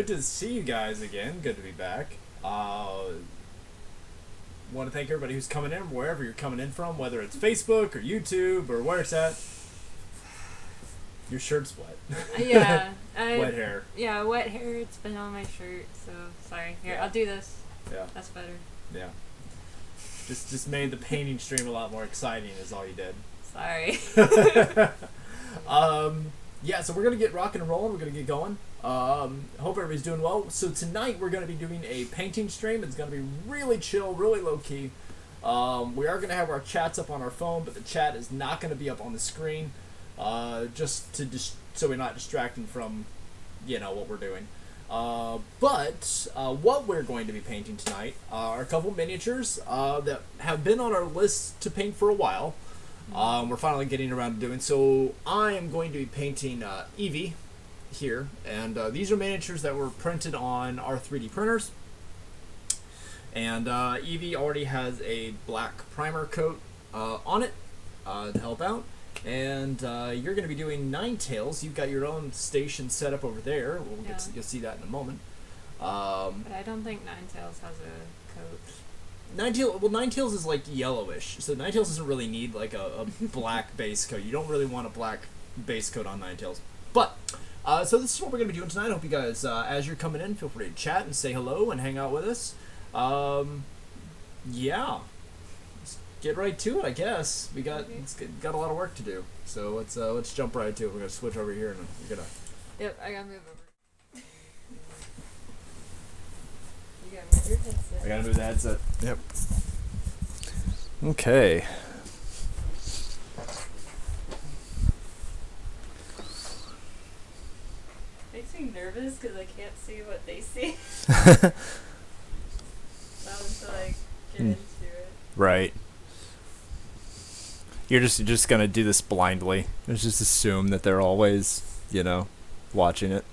good to see you guys again. Good to be back. Want to thank everybody who's coming in, wherever you're coming in from, whether it's Facebook or YouTube or where it's at. Your shirt's wet. Yeah. Wet hair. Yeah, wet hair. It's been on my shirt, so sorry. Here, I'll do this. Yeah. That's better. Yeah. Just made the painting stream a lot more exciting is all you did. Sorry. Yeah, so we're going to get rocking and rolling. We're going to get going. Hope everybody's doing well. So tonight we're going to be doing a painting stream. It's going to be really chill, really low-key. We are going to have our chats up on our phone, but the chat is not going to be up on the screen, just to so we're not distracting from, what we're doing. But what we're going to be painting tonight are a couple miniatures that have been on our list to paint for a while. We're finally getting around to doing so. I am going to be painting Eevee here, and these are miniatures that were printed on our 3D printers. And Eevee already has a black primer coat on it to help out. And you're going to be doing Ninetales. You've got your own station set up over there. You'll see that in a moment. But I don't think Ninetales has a coat. Ninetales is like yellowish, so Ninetales doesn't really need like a black base coat. You don't really want a black base coat on Ninetales. But so this is what we're gonna be doing tonight. I hope you guys, as you're coming in, feel free to chat and say hello and hang out with us. Yeah, let's get right to it. I guess we got a lot of work to do, so let's jump right to it. We're gonna switch over here and we're gonna. Yep, I gotta move over. You gotta move your headset. I gotta move the headset. Yep. Okay. Makes me nervous because I can't see what they see. To like get into it. Right. You're just gonna do this blindly. Just assume that they're always, watching it.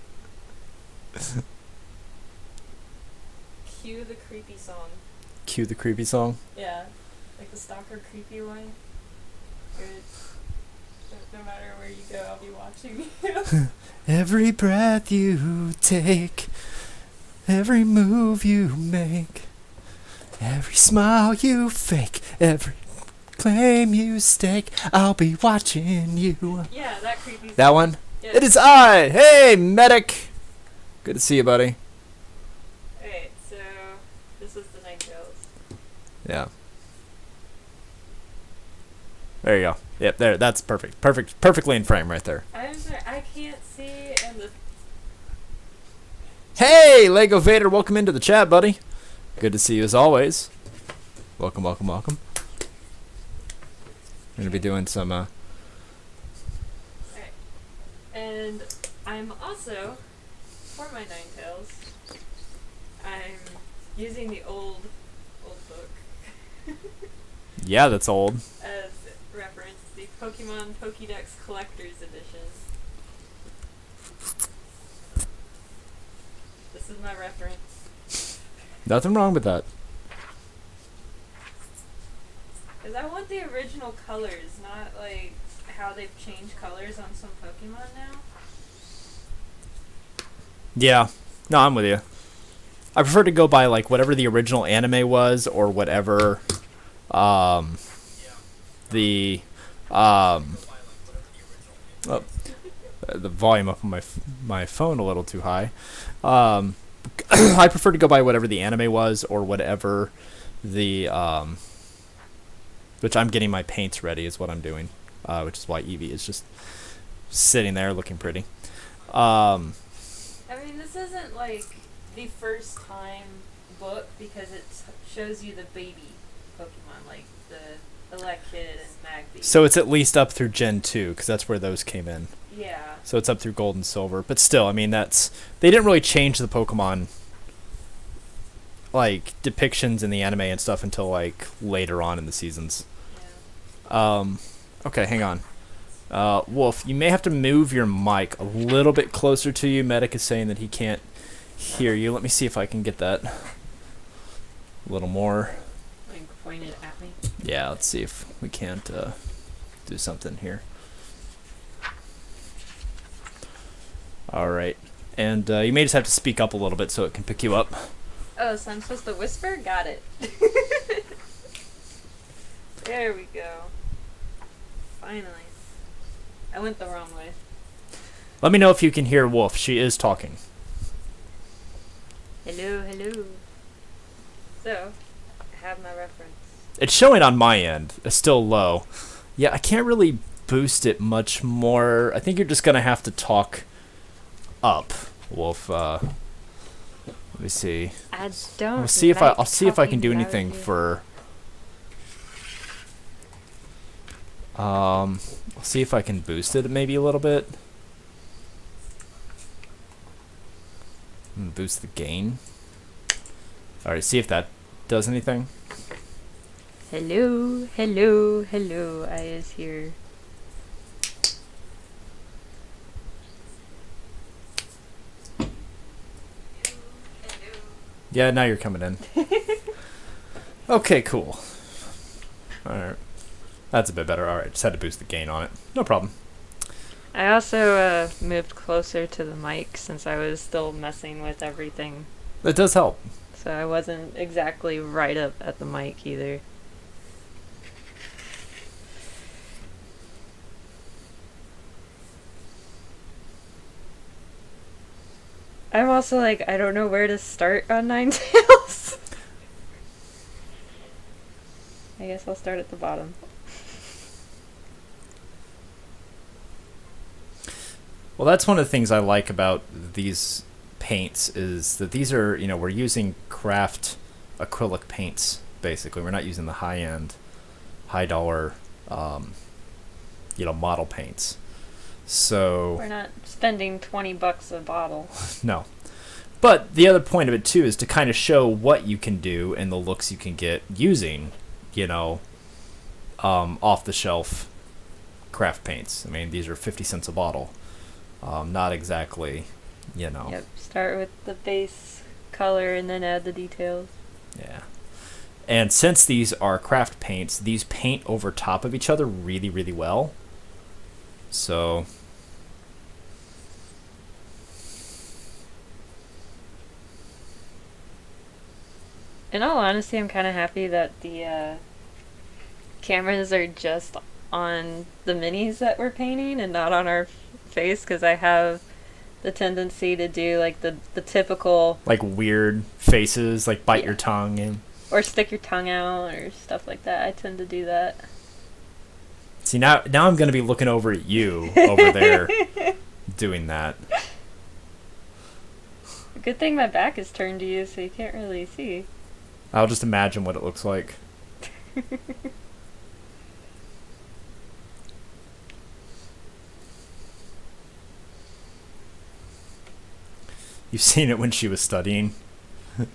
Cue the creepy song. Cue the creepy song. Yeah, like the stalker creepy one. Good. No matter where you go, I'll be watching you. Every breath you take, every move you make, every smile you fake, every claim you stake, I'll be watching you. Yeah, that creepy song. That one? Yes. It is I! Hey, medic! Good to see you, buddy. Alright, so this is the Ninetales. Yeah. There you go. Yep, there. That's perfect. Perfectly in frame right there. I'm sorry, I can't see, and the... Hey, Lego Vader, welcome into the chat, buddy. Good to see you as always. Welcome. We're going to be doing some, Alright. And I'm also, for my Ninetales, I'm using the old book Yeah, that's old. as reference, the Pokemon Pokédex Collector's Edition. This is my reference. Nothing wrong with that. Because I want the original colors, not like how they've changed colors on some Pokemon now. Yeah. No, I'm with you. I prefer to go by like whatever the original anime was or whatever the the volume up on my phone a little too high. I prefer to go by whatever the anime was or whatever the which I'm getting my paints ready is what I'm doing, which is why Eevee is just sitting there looking pretty. I mean, this isn't like the first time book because it shows you the baby Pokemon, like the Elekid and Magby. So it's at least up through Gen 2, because that's where those came in. Yeah. So it's up through Gold and Silver. But still, I mean, they didn't really change the Pokemon, like, depictions in the anime and stuff until, like, later on in the seasons. Yeah. Okay, hang on. Wolf, you may have to move your mic a little bit closer to you. Medic is saying that he can't hear you. Let me see if I can get that a little more. Like, point it at me. Yeah, let's see if we can't do something here. All right. And you may just have to speak up a little bit so it can pick you up. Oh, so I'm supposed to whisper? Got it. There we go. Finally. I went the wrong way. Let me know if you can hear Wolf. She is talking. Hello, hello. So, I have my reference. It's showing on my end. It's still low. Yeah, I can't really boost it much more. I think you're just gonna have to talk up, Wolf. Let me see. I don't. I'll see if I can do anything for. I'll see if I can boost it maybe a little bit. Boost the gain. All right, see if that does anything. Hello, hello, hello. I is here. Yeah, now you're coming in. Okay, cool. Alright. That's a bit better. Alright, just had to boost the gain on it. No problem. I also moved closer to the mic since I was still messing with everything. It does help. So I wasn't exactly right up at the mic either. I'm also like, I don't know where to start on Ninetales. I guess I'll start at the bottom. Well, that's one of the things I like about these paints is that these are, we're using craft acrylic paints, basically. We're not using the high-end, high-dollar, model paints. So We're not spending $20 a bottle. no. But the other point of it, too, is to kind of show what you can do and the looks you can get using, off-the-shelf craft paints. I mean, these are 50 cents a bottle. Not exactly, Yep, start with the base color and then add the details. Yeah. And since these are craft paints, these paint over top of each other really, really well. So In all honesty, I'm kind of happy that the cameras are just on the minis that we're painting and not on our face, because I have the tendency to do like the typical like weird faces, like bite your tongue and or stick your tongue out or stuff like that. I tend to do that. see now I'm gonna be looking over at you over there doing that. Good thing my back is turned to you, so you can't really see. I'll just imagine what it looks like. You've seen it when she was studying. I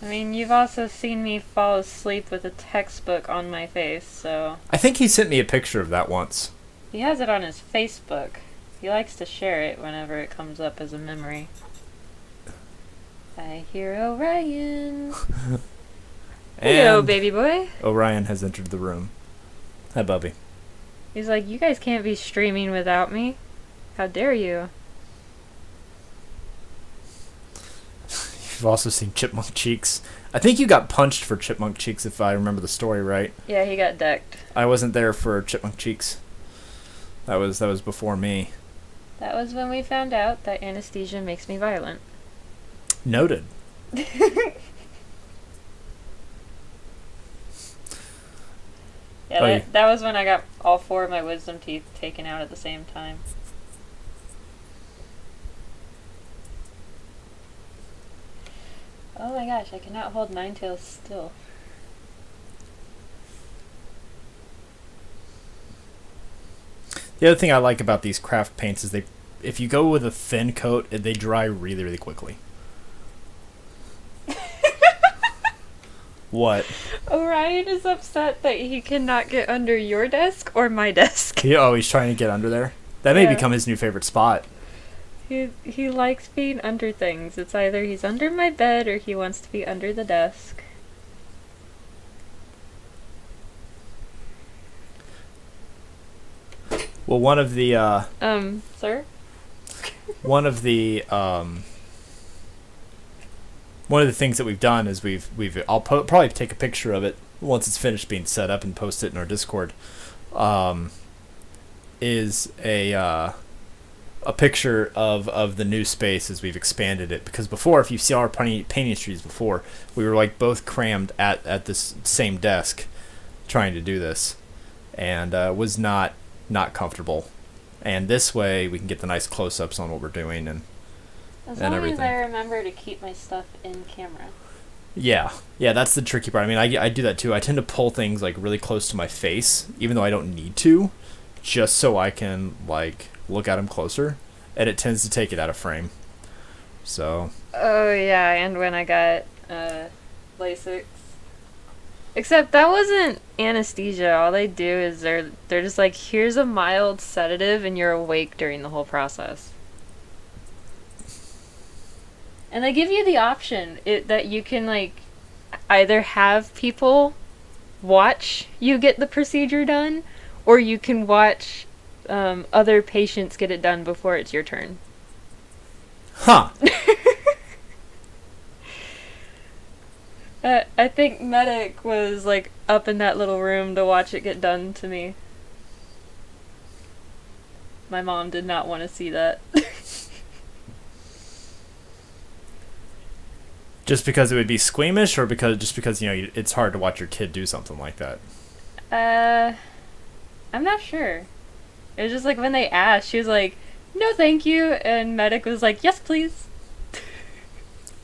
mean, you've also seen me fall asleep with a textbook on my face, so... I think he sent me a picture of that once. He has it on his Facebook. He likes to share it whenever it comes up as a memory. I hear Orion. Hello, And baby boy. Orion has entered the room. Hi, Bubby. He's like, you guys can't be streaming without me. How dare you? You've also seen Chipmunk Cheeks. I think you got punched for Chipmunk Cheeks, if I remember the story right. Yeah, he got decked. I wasn't there for Chipmunk Cheeks. That was before me. That was when we found out that anesthesia makes me violent. Noted. Yeah, Oh, that was when I got all 4 of my wisdom teeth taken out at the same time. Oh my gosh, I cannot hold Ninetales still. The other thing I like about these craft paints is if you go with a thin coat, they dry really, really quickly. What? Orion is upset that he cannot get under your desk or my desk. He's trying to get under there? That may Yeah. become his new favorite spot. He likes being under things. It's either he's under my bed or he wants to be under the desk. Well, one of the, Sir? one of the things that we've done is I'll probably take a picture of it once it's finished being set up and post it in our Discord. Is a picture of the new space as we've expanded it, because before, if you see our painting streams before, we were like both crammed at this same desk trying to do this, and was not comfortable. And this way we can get the nice close-ups on what we're doing and everything. As I remember to keep my stuff in camera. Yeah, that's the tricky part. I mean, I do that too. I tend to pull things like really close to my face, even though I don't need to, just so I can like look at them closer, and it tends to take it out of frame. So. Oh yeah, and when I got LASIK. Except that wasn't anesthesia. All they do is they're just like, here's a mild sedative and you're awake during the whole process. And they give you the option that you can like either have people watch you get the procedure done, or you can watch other patients get it done before it's your turn. Huh. I think Medic was like up in that little room to watch it get done to me. My mom did not want to see that. Just because it would be squeamish, or just because it's hard to watch your kid do something like that? I'm not sure. It was just like when they asked, she was like, "No, thank you," and Medic was like, "Yes, please."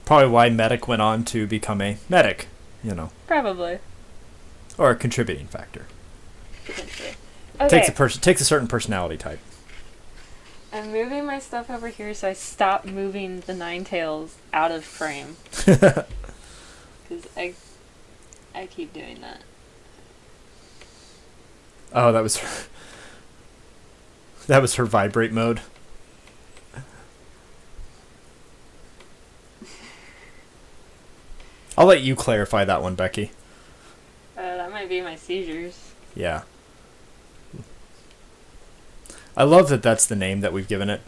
Probably why Medic went on to become a medic, Probably. or a contributing factor. Potentially. Okay. Takes a certain personality type. I'm moving my stuff over here so I stop moving the Ninetales out of frame. Because I keep doing that. Oh, that was her vibrate mode. I'll let you clarify that one, Becky. That might be my seizures. Yeah. I love that that's the name that we've given it.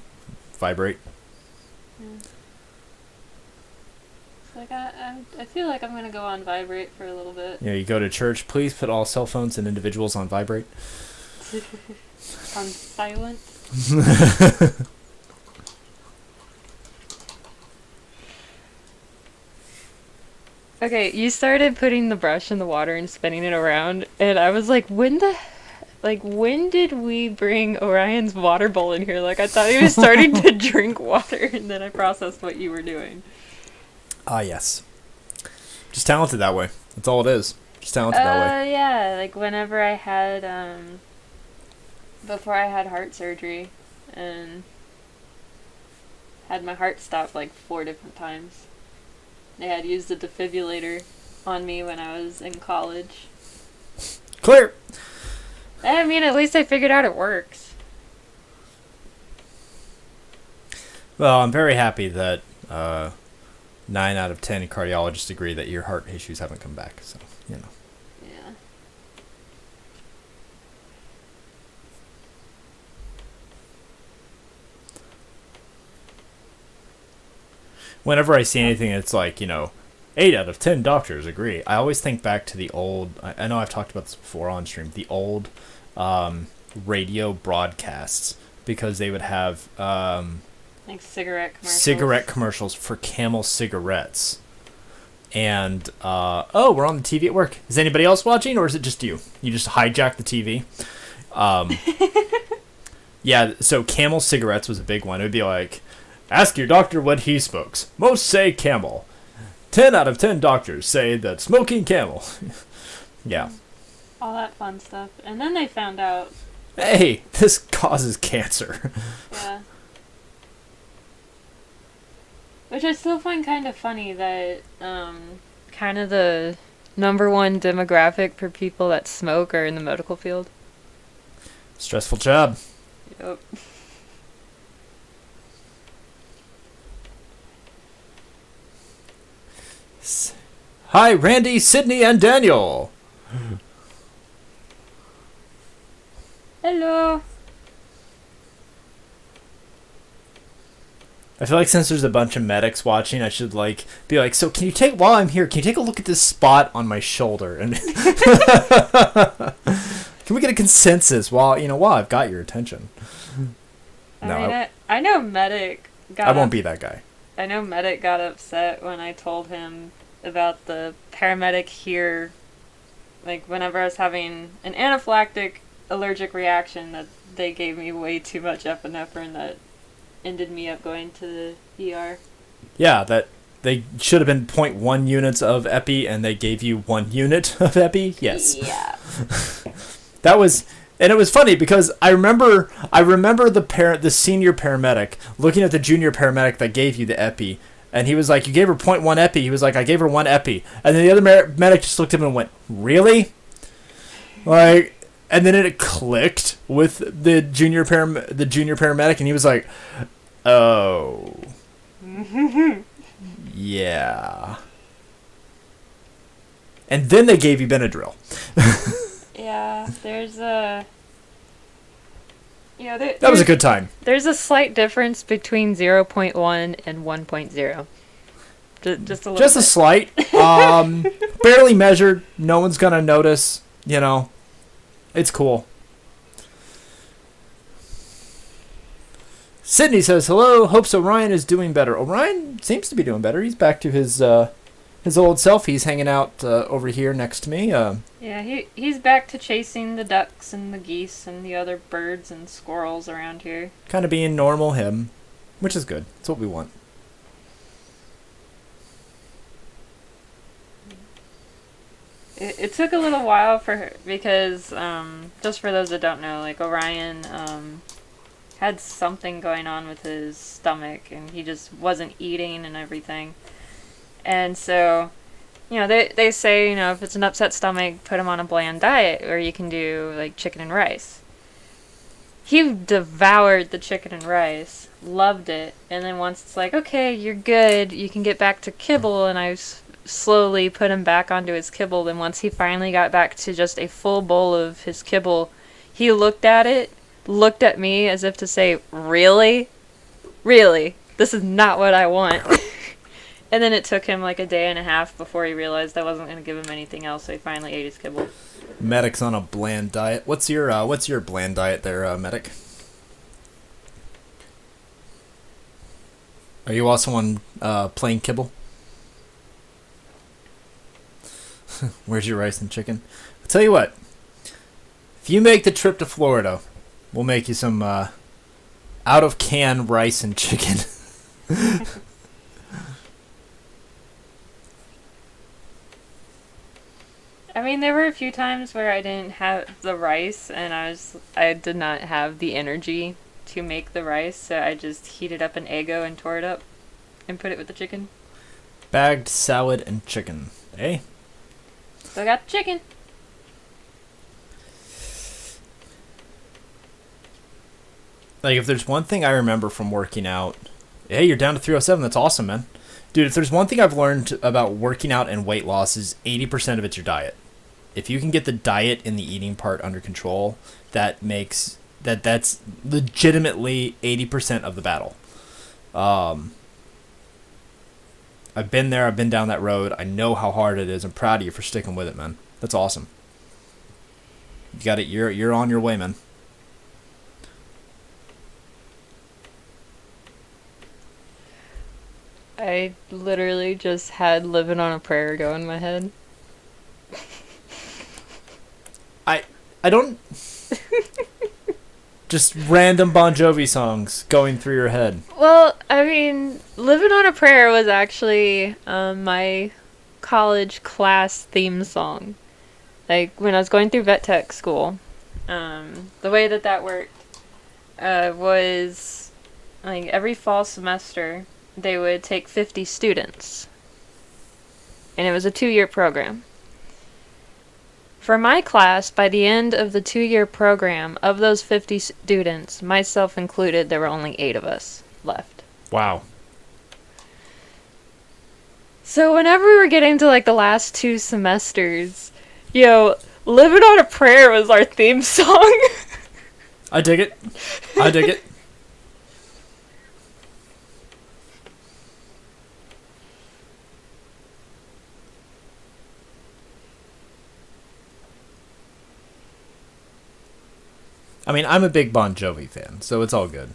Vibrate. It's like I feel like I'm going to go on vibrate for a little bit. Yeah, you go to church, please put all cell phones and individuals on vibrate. On silent. Okay, you started putting the brush in the water and spinning it around, and I was like, when did we bring Orion's water bowl in here? Like, I thought he was starting to drink water, and then I processed what you were doing. Ah, yes. Just talented that way. That's all it is. Just talented that way. Yeah, like whenever I had, before I had heart surgery, and had my heart stopped like 4 different times. They had used a defibrillator on me when I was in college. Clear! I mean, at least I figured out it works. Well, I'm very happy that 9 out of 10 cardiologists agree that your heart issues haven't come back. So, Yeah. Whenever I see anything that's like, 8 out of 10 doctors agree, I always think back to the old, I know I've talked about this before on stream, the old radio broadcasts, because they would have like cigarette commercials for Camel cigarettes. And, we're on the TV at work. Is anybody else watching, or is it just you? You just hijacked the TV? Yeah, so Camel cigarettes was a big one. It would be like, ask your doctor what he smokes. Most say Camel. 10 out of 10 doctors say that smoking Camel. Yeah. All that fun stuff. And then they found out. Hey, this causes cancer. Yeah. Which I still find kind of funny that kind of the number one demographic for people that smoke are in the medical field. Stressful job. Yep. Hi, Randy, Sydney, and Daniel. Hello. I feel like since there's a bunch of medics watching, I should like be like, so can you take while I'm here? Can you take a look at this spot on my shoulder and can we get a consensus while I've got your attention? I know Medic got. I won't be that guy. I know Medic got upset when I told him about the paramedic here. Like whenever I was having an anaphylactic allergic reaction, that they gave me way too much epinephrine that ended me up going to the ER. Yeah, that they should have been 0.1 units of epi, and they gave you 1 unit of epi. Yes. Yeah. That was, and it was funny because I remember the senior paramedic looking at the junior paramedic that gave you the epi, and he was like, "You gave her 0.1 epi." He was like, "I gave her 1 epi," and then the other medic just looked at him and went, "Really?" Like, and then it clicked with the junior paramedic, and he was like, "Oh, yeah." And then they gave you Benadryl. Yeah, there's a. That was a good time. There's a slight difference between 0.1 and 1.0. Just a little. Just a slight. Barely measured. No one's gonna notice. It's cool. Sydney says, hello, hopes Orion is doing better. Orion seems to be doing better. He's back to his old self. He's hanging out over here next to me. Yeah, he's back to chasing the ducks and the geese and the other birds and squirrels around here. Kind of being normal him, which is good. That's what we want. It took a little while for her because, just for those that don't know, like Orion had something going on with his stomach and he just wasn't eating and everything. And so, they say, if it's an upset stomach, put him on a bland diet, or you can do, like, chicken and rice. He devoured the chicken and rice, loved it, and then once it's like, okay, you're good, you can get back to kibble, and I slowly put him back onto his kibble, then once he finally got back to just a full bowl of his kibble, he looked at it, looked at me as if to say, really? Really? This is not what I want. And then it took him like a day and a half before he realized I wasn't going to give him anything else, so he finally ate his kibble. Medic's on a bland diet. What's your bland diet there, Medic? Are you also on plain kibble? Where's your rice and chicken? I'll tell you what. If you make the trip to Florida, we'll make you some out-of-can rice and chicken. I mean, there were a few times where I didn't have the rice, and I did not have the energy to make the rice, so I just heated up an Eggo and tore it up and put it with the chicken. Bagged salad and chicken. Eh? So I got the chicken. Like, if there's one thing I remember from working out... Hey, you're down to 307. That's awesome, man. Dude, if there's one thing I've learned about working out and weight loss is 80% of it's your diet. If you can get the diet and the eating part under control, that's legitimately 80% of the battle. I've been there. I've been down that road. I know how hard it is. I'm proud of you for sticking with it, man. That's awesome. You got it. You're on your way, man. I literally just had Living on a Prayer go in my head. I don't... Just random Bon Jovi songs going through your head. Well, I mean, Living on a Prayer was actually my college class theme song. Like, when I was going through vet tech school, the way that worked was, like, every fall semester, they would take 50 students. And it was a 2-year program. For my class, by the end of the 2-year program, of those 50 students, myself included, there were only 8 of us left. Wow. So whenever we were getting to, like, the last 2 semesters, Living on a Prayer was our theme song. I dig it. I mean, I'm a big Bon Jovi fan, so it's all good.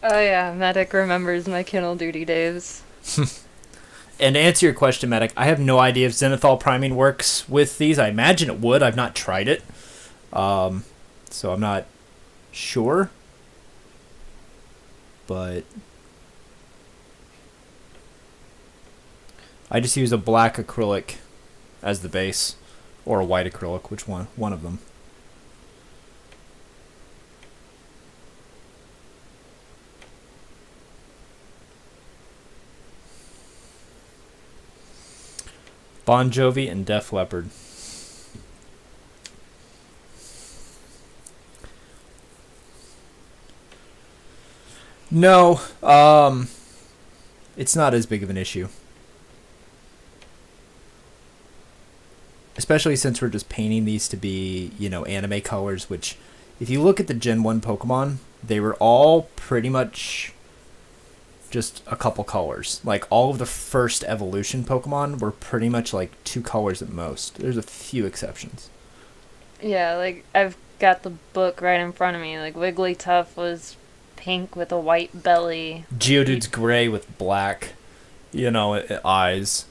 Oh yeah, Medic remembers my kennel duty days. And to answer your question, Medic, I have no idea if Zenithal priming works with these. I imagine it would. I've not tried it. So I'm not sure. But I just use a black acrylic as the base, or a white acrylic, which one? One of them. Bon Jovi and Def Leppard. No, it's not as big of an issue. Especially since we're just painting these to be, anime colors, which, if you look at the Gen 1 Pokemon, they were all pretty much just a couple colors. Like, all of the first evolution Pokemon were pretty much like 2 colors at most. There's a few exceptions. Yeah, like, I've got the book right in front of me. Like, Wigglytuff was pink with a white belly. Geodude's gray with black, eyes.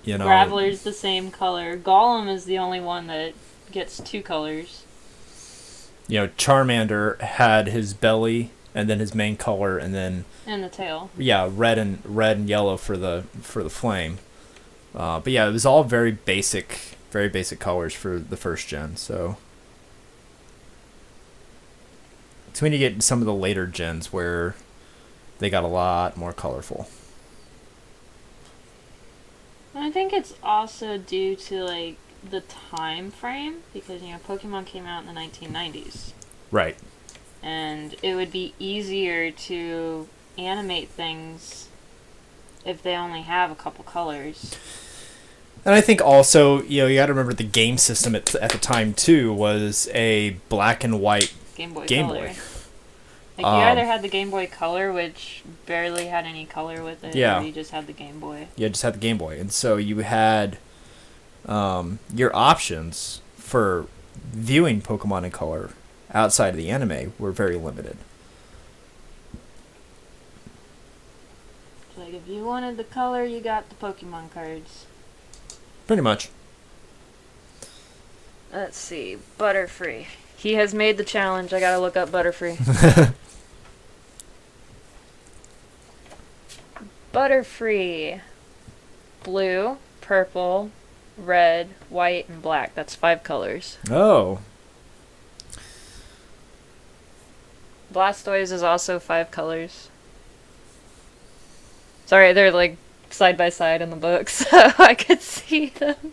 Graveler's the same color. Golem is the only one that gets 2 colors. Charmander had his belly and then his main color, and then the tail. Yeah, red and yellow for the flame. But yeah, it was all very basic colors for the first gen. So it's when you get some of the later gens where they got a lot more colorful. I think it's also due to like the time frame, because Pokemon came out in the 1990s. Right. And it would be easier to animate things if they only have a couple colors. And I think also, you got to remember the game system at the time too was a black and white Game Boy Game Color. Boy. Like, you either had the Game Boy Color, which barely had any color with it, Yeah. or you just had the Game Boy. Yeah, just had the Game Boy. And so you had your options for viewing Pokemon in color outside of the anime were very limited. So, like, if you wanted the color, you got the Pokemon cards. Pretty much. Let's see. Butterfree. He has made the challenge. I gotta look up Butterfree. Butterfree. Blue, purple, red, white, and black. That's 5 colors. Oh. Blastoise is also 5 colors. Sorry, they're like side by side in the book, so I could see them.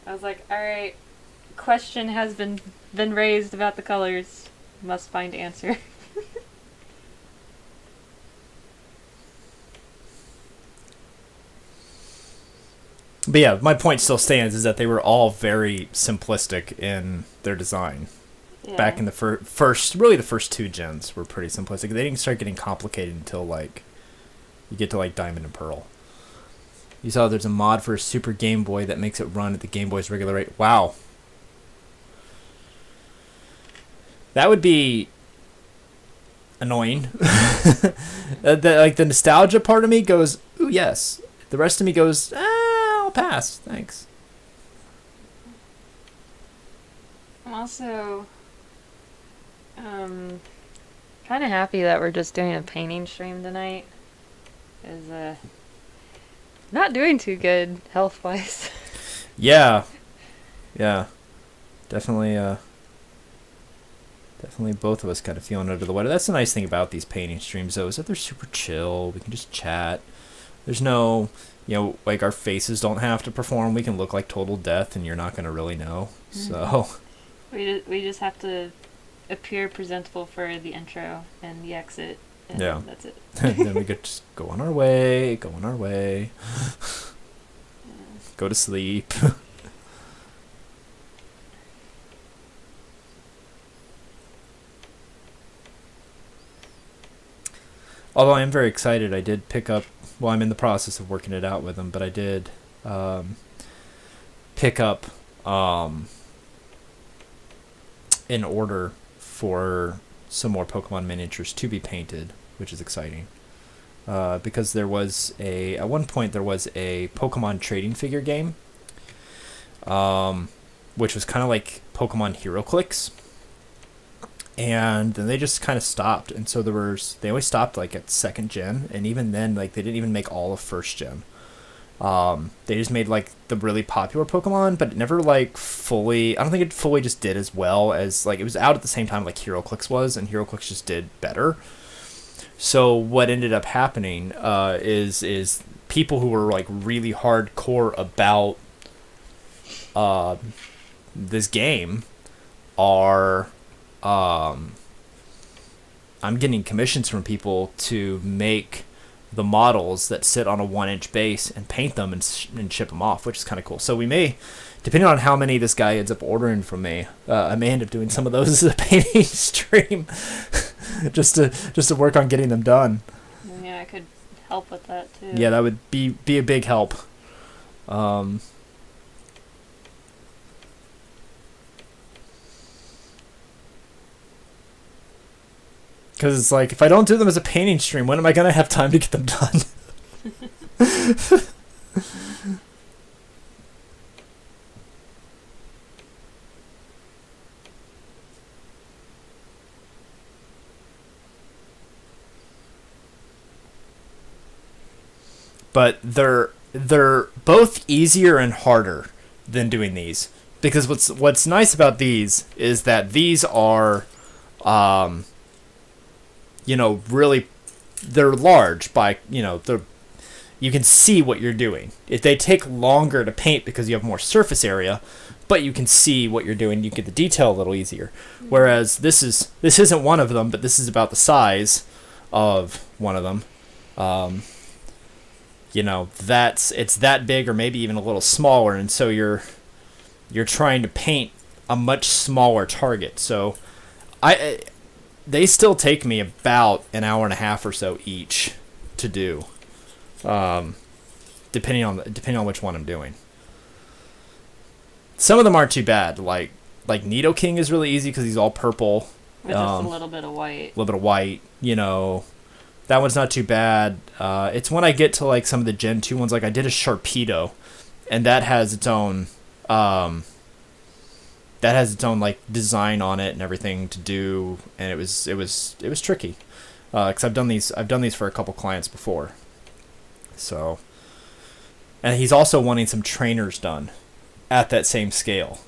I was like, alright, question has been raised about the colors. Must find answer. But yeah, my point still stands is that they were all very simplistic in their design. Yeah. Back in the first 2 gens were pretty simplistic. They didn't start getting complicated until like you get to like Diamond and Pearl. You saw there's a mod for a Super Game Boy that makes it run at the Game Boy's regular rate. Wow. That would be annoying. The nostalgia part of me goes, ooh, yes. The rest of me goes, I'll pass. Thanks. I'm also kind of happy that we're just doing a painting stream tonight. Is not doing too good health-wise. Yeah. Definitely both of us kind of feeling under the weather. That's the nice thing about these painting streams, though, is that they're super chill. We can just chat. There's no, like our faces don't have to perform. We can look like total death, and you're not going to really know. So we just have to appear presentable for the intro and the exit, and Yeah. that's it. then we could just go on our way, go to sleep. Although I am very excited, I did pick up. Well, I'm in the process of working it out with them, but I did pick up an order for some more Pokemon miniatures to be painted, which is exciting. Because there was at one point there was a Pokemon trading figure game, which was kind of like Pokemon HeroClix, and then they just kind of stopped, and so they always stopped like at 2nd gen, and even then like they didn't even make all of 1st gen. They just made like the really popular Pokemon, but it never like fully. I don't think it fully just did as well as like it was out at the same time like HeroClix was, and HeroClix just did better. So what ended up happening is people who were like really hardcore about this game are I'm getting commissions from people to make the models that sit on a 1-inch base and paint them and ship them off, which is kind of cool. So we may, depending on how many this guy ends up ordering from me, I may end up doing some of those as a painting stream, just to work on getting them done. Yeah, I could help with that too. Yeah, that would be a big help. Because it's like, if I don't do them as a painting stream, when am I going to have time to get them done? But they're both easier and harder than doing these. Because what's nice about these is that these are really, they're large by, you can see what you're doing. If they take longer to paint because you have more surface area, but you can see what you're doing, you get the detail a little easier. Whereas this isn't one of them, but this is about the size of one of them. It's that big or maybe even a little smaller, and so you're trying to paint a much smaller target. So they still take me about an hour and a half or so each to do, depending on which one I'm doing. Some of them aren't too bad. Like Nidoking is really easy because he's all purple. With just a little bit of white. That one's not too bad. It's when I get to like some of the Gen 2 ones, like I did a Sharpedo, and that has its own like design on it and everything to do, and it was tricky, because I've done these for a couple clients before. So, and he's also wanting some trainers done at that same scale,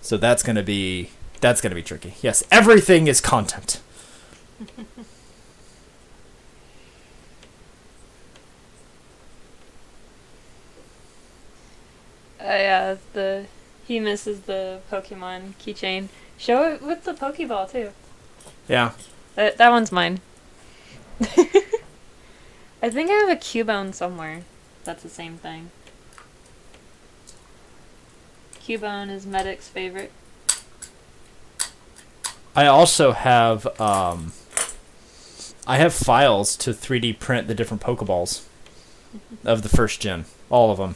so that's gonna be tricky. Yes, everything is content. He misses the Pokemon keychain. Show it with the Pokeball too. Yeah. That one's mine. I think I have a Cubone somewhere. That's the same thing. Cubone is Medic's favorite. I also have files to 3D print the different Pokeballs of the 1st gen, all of them.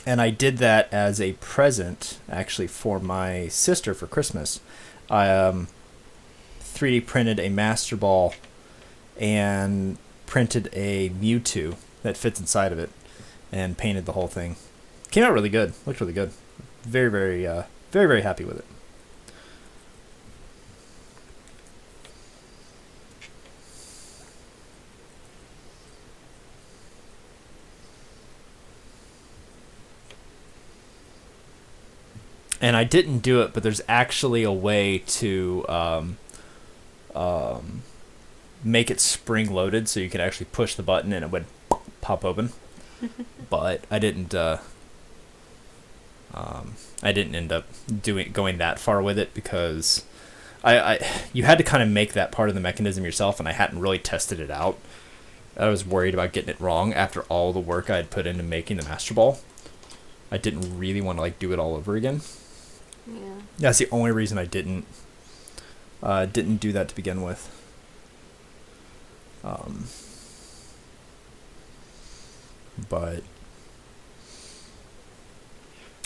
And I did that as a present, actually, for my sister for Christmas. I 3D printed a Master Ball and printed a Mewtwo that fits inside of it, and painted the whole thing. Came out really good. Looked really good. Very, very, very, very happy with it. And I didn't do it, but there's actually a way to make it spring-loaded, so you could actually push the button and it would pop open. But I didn't end up going that far with it, because you had to kind of make that part of the mechanism yourself, and I hadn't really tested it out. I was worried about getting it wrong after all the work I had put into making the Master Ball. I didn't really want to do it all over again. Yeah. That's the only reason I didn't Didn't do that to begin with. But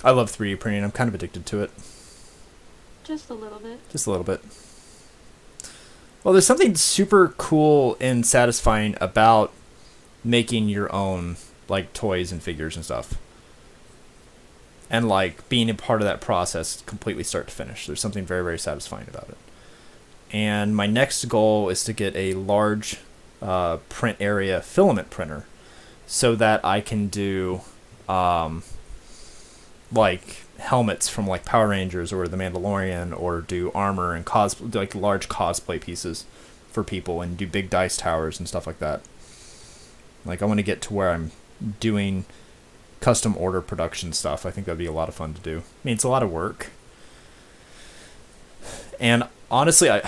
I love 3D printing. I'm kind of addicted to it. Just a little bit. Just a little bit. Well, there's something super cool and satisfying about making your own, like, toys and figures and stuff. And, like, being a part of that process completely start to finish. There's something very, very satisfying about it. And my next goal is to get a large print area filament printer so that I can do, like, helmets from, like, Power Rangers or The Mandalorian, or do armor and like large cosplay pieces for people, and do big dice towers and stuff like that. Like, I want to get to where I'm doing custom order production stuff. I think that'd be a lot of fun to do. I mean, it's a lot of work. And honestly, I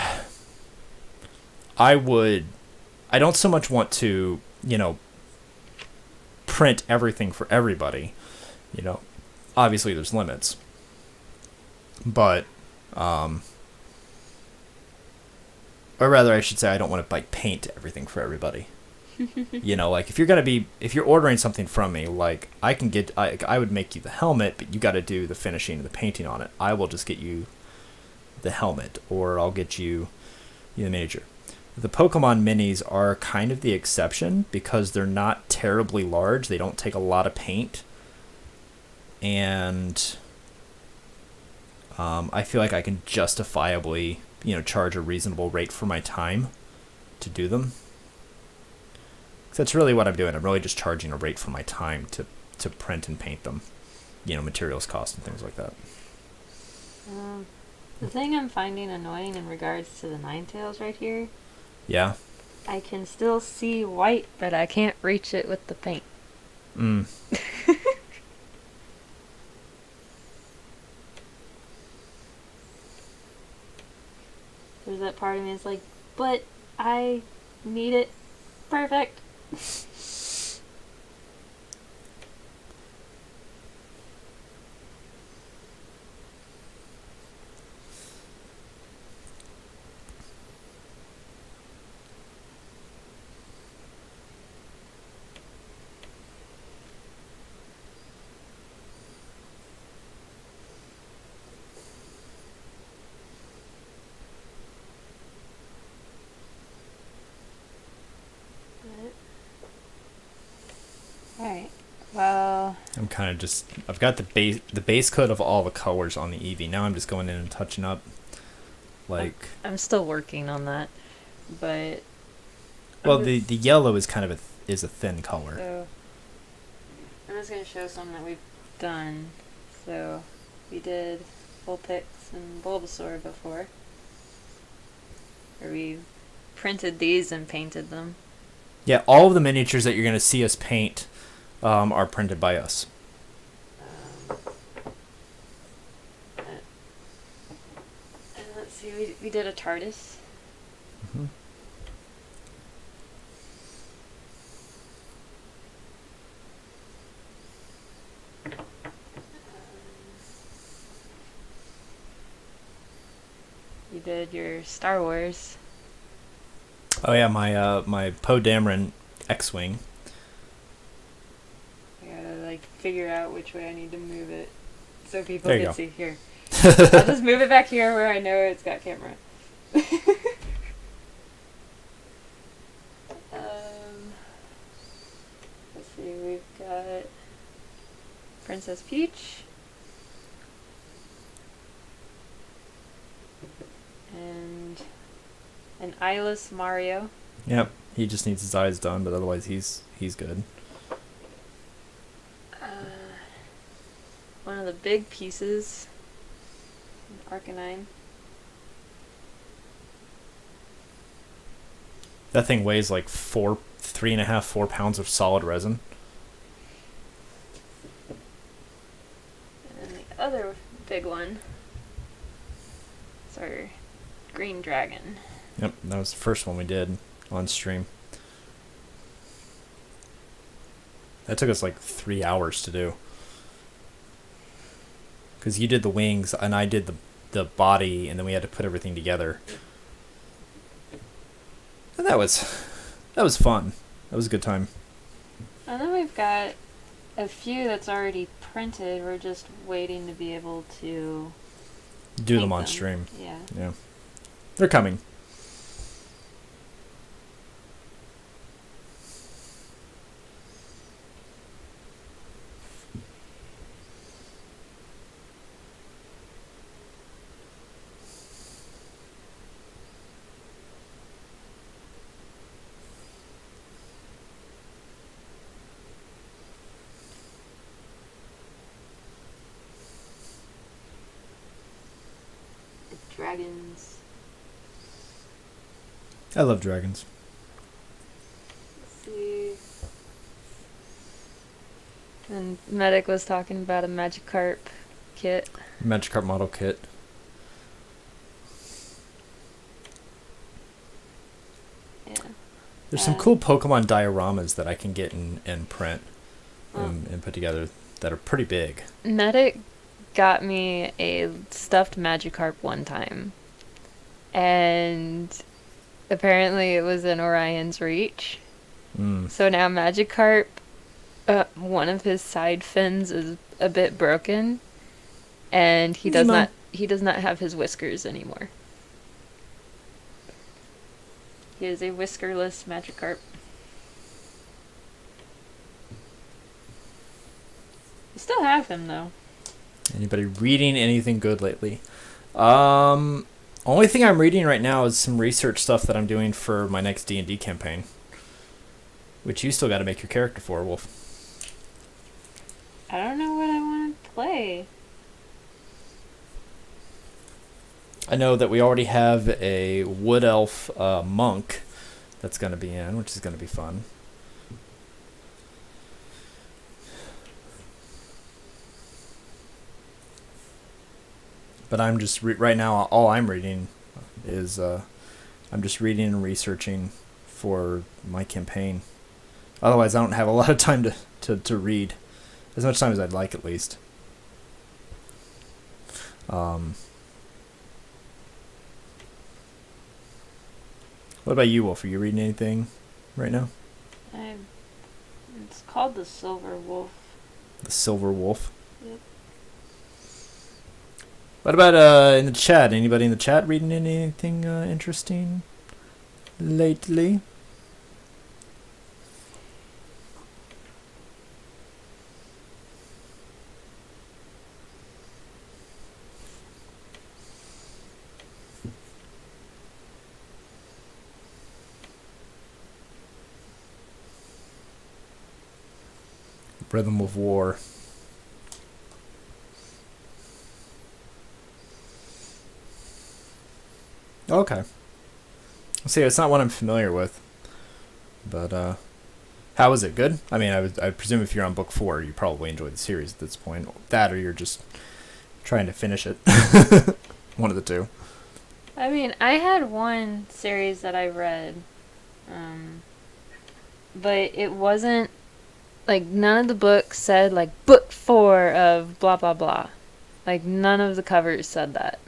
don't so much want to, print everything for everybody. Obviously there's limits. But, or rather I should say, I don't want to, like, paint everything for everybody. Like, if you're ordering something from me, like, I would make you the helmet, but you got to do the finishing and the painting on it. I will just get you the helmet, or I'll get you the miniature. The Pokemon minis are kind of the exception because they're not terribly large. They don't take a lot of paint. And I feel like I can justifiably, charge a reasonable rate for my time to do them. So that's really what I'm doing. I'm really just charging a rate for my time to print and paint them. Materials cost and things like that. The thing I'm finding annoying in regards to the Ninetales right here, yeah, I can still see white, but I can't reach it with the paint. There's that part of me that's like, but I need it perfect. Alright, well... I'm kind of just... I've got the base coat of all the colors on the Eevee. Now I'm just going in and touching up. Like... I'm still working on that, but... Well, the yellow is kind of a thin color. So, I'm just going to show some that we've done. So, we did Vulpix and Bulbasaur before. Or we printed these and painted them. Yeah, all of the miniatures that you're going to see us paint are printed by us. And let's see, we did a TARDIS. Mm-hmm. You did your Star Wars. Oh yeah, my Poe Dameron X-Wing. I gotta like figure out which way I need to move it so people There you can go. see. Here. I'll just move it back here where I know it's got camera. Let's see, we've got Princess Peach. And an eyeless Mario. Yep, he just needs his eyes done, but otherwise he's good. One of the big pieces, an Arcanine. That thing weighs like 3.5-4 pounds of solid resin. And then the other big one is our Green Dragon. Yep, that was the first one we did on stream. That took us like 3 hours to do. Because you did the wings and I did the body, and then we had to put everything together. And that was fun. That was a good time. And then we've got a few that's already printed. We're just waiting to be able to Do paint them on them. stream. Yeah. Yeah. They're coming. The dragons. I love dragons. Let's see. And Medic was talking about a Magikarp kit. Magikarp model kit. Yeah. There's some cool Pokemon dioramas that I can get and print Oh. and put together that are pretty big. Medic got me a stuffed Magikarp one time. And apparently it was in Orion's Reach. Mm. So now Magikarp, one of his side fins is a bit broken. And he does Nemo. not have his whiskers anymore. He is a whiskerless Magikarp. I still have him though. Anybody reading anything good lately? Only thing I'm reading right now is some research stuff that I'm doing for my next D&D campaign, which you still got to make your character for, Wolf. I don't know what I want to play. I know that we already have a wood elf monk that's going to be in, which is going to be fun. But I'm just right now. All I'm reading is I'm just reading and researching for my campaign. Otherwise, I don't have a lot of time to read, as much time as I'd like, at least. What about you, Wolf? Are you reading anything right now? It's called the Silver Wolf. The Silver Wolf. Yep. What about in the chat? Anybody in the chat reading anything interesting lately? Rhythm of War. Okay. See, it's not one I'm familiar with. But how is it? Good? I mean, I presume if you're on book 4, you probably enjoy the series at this point. That, or you're just trying to finish it. One of the two. I mean, I had one series that I read, but it wasn't, like, none of the books said, like, book 4 of blah, blah, blah. Like, none of the covers said that.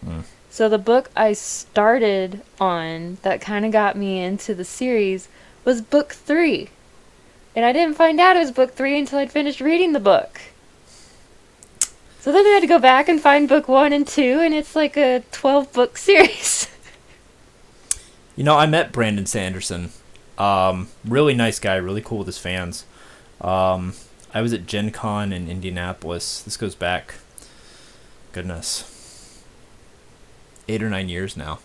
Mm. So the book I started on that kind of got me into the series was book 3. And I didn't find out it was book 3 until I'd finished reading the book. So then I had to go back and find book 1 and 2, and it's like a 12-book series. You know, I met Brandon Sanderson. Really nice guy, really cool with his fans. I was at Gen Con in Indianapolis. This goes back, goodness, 8 or 9 years now.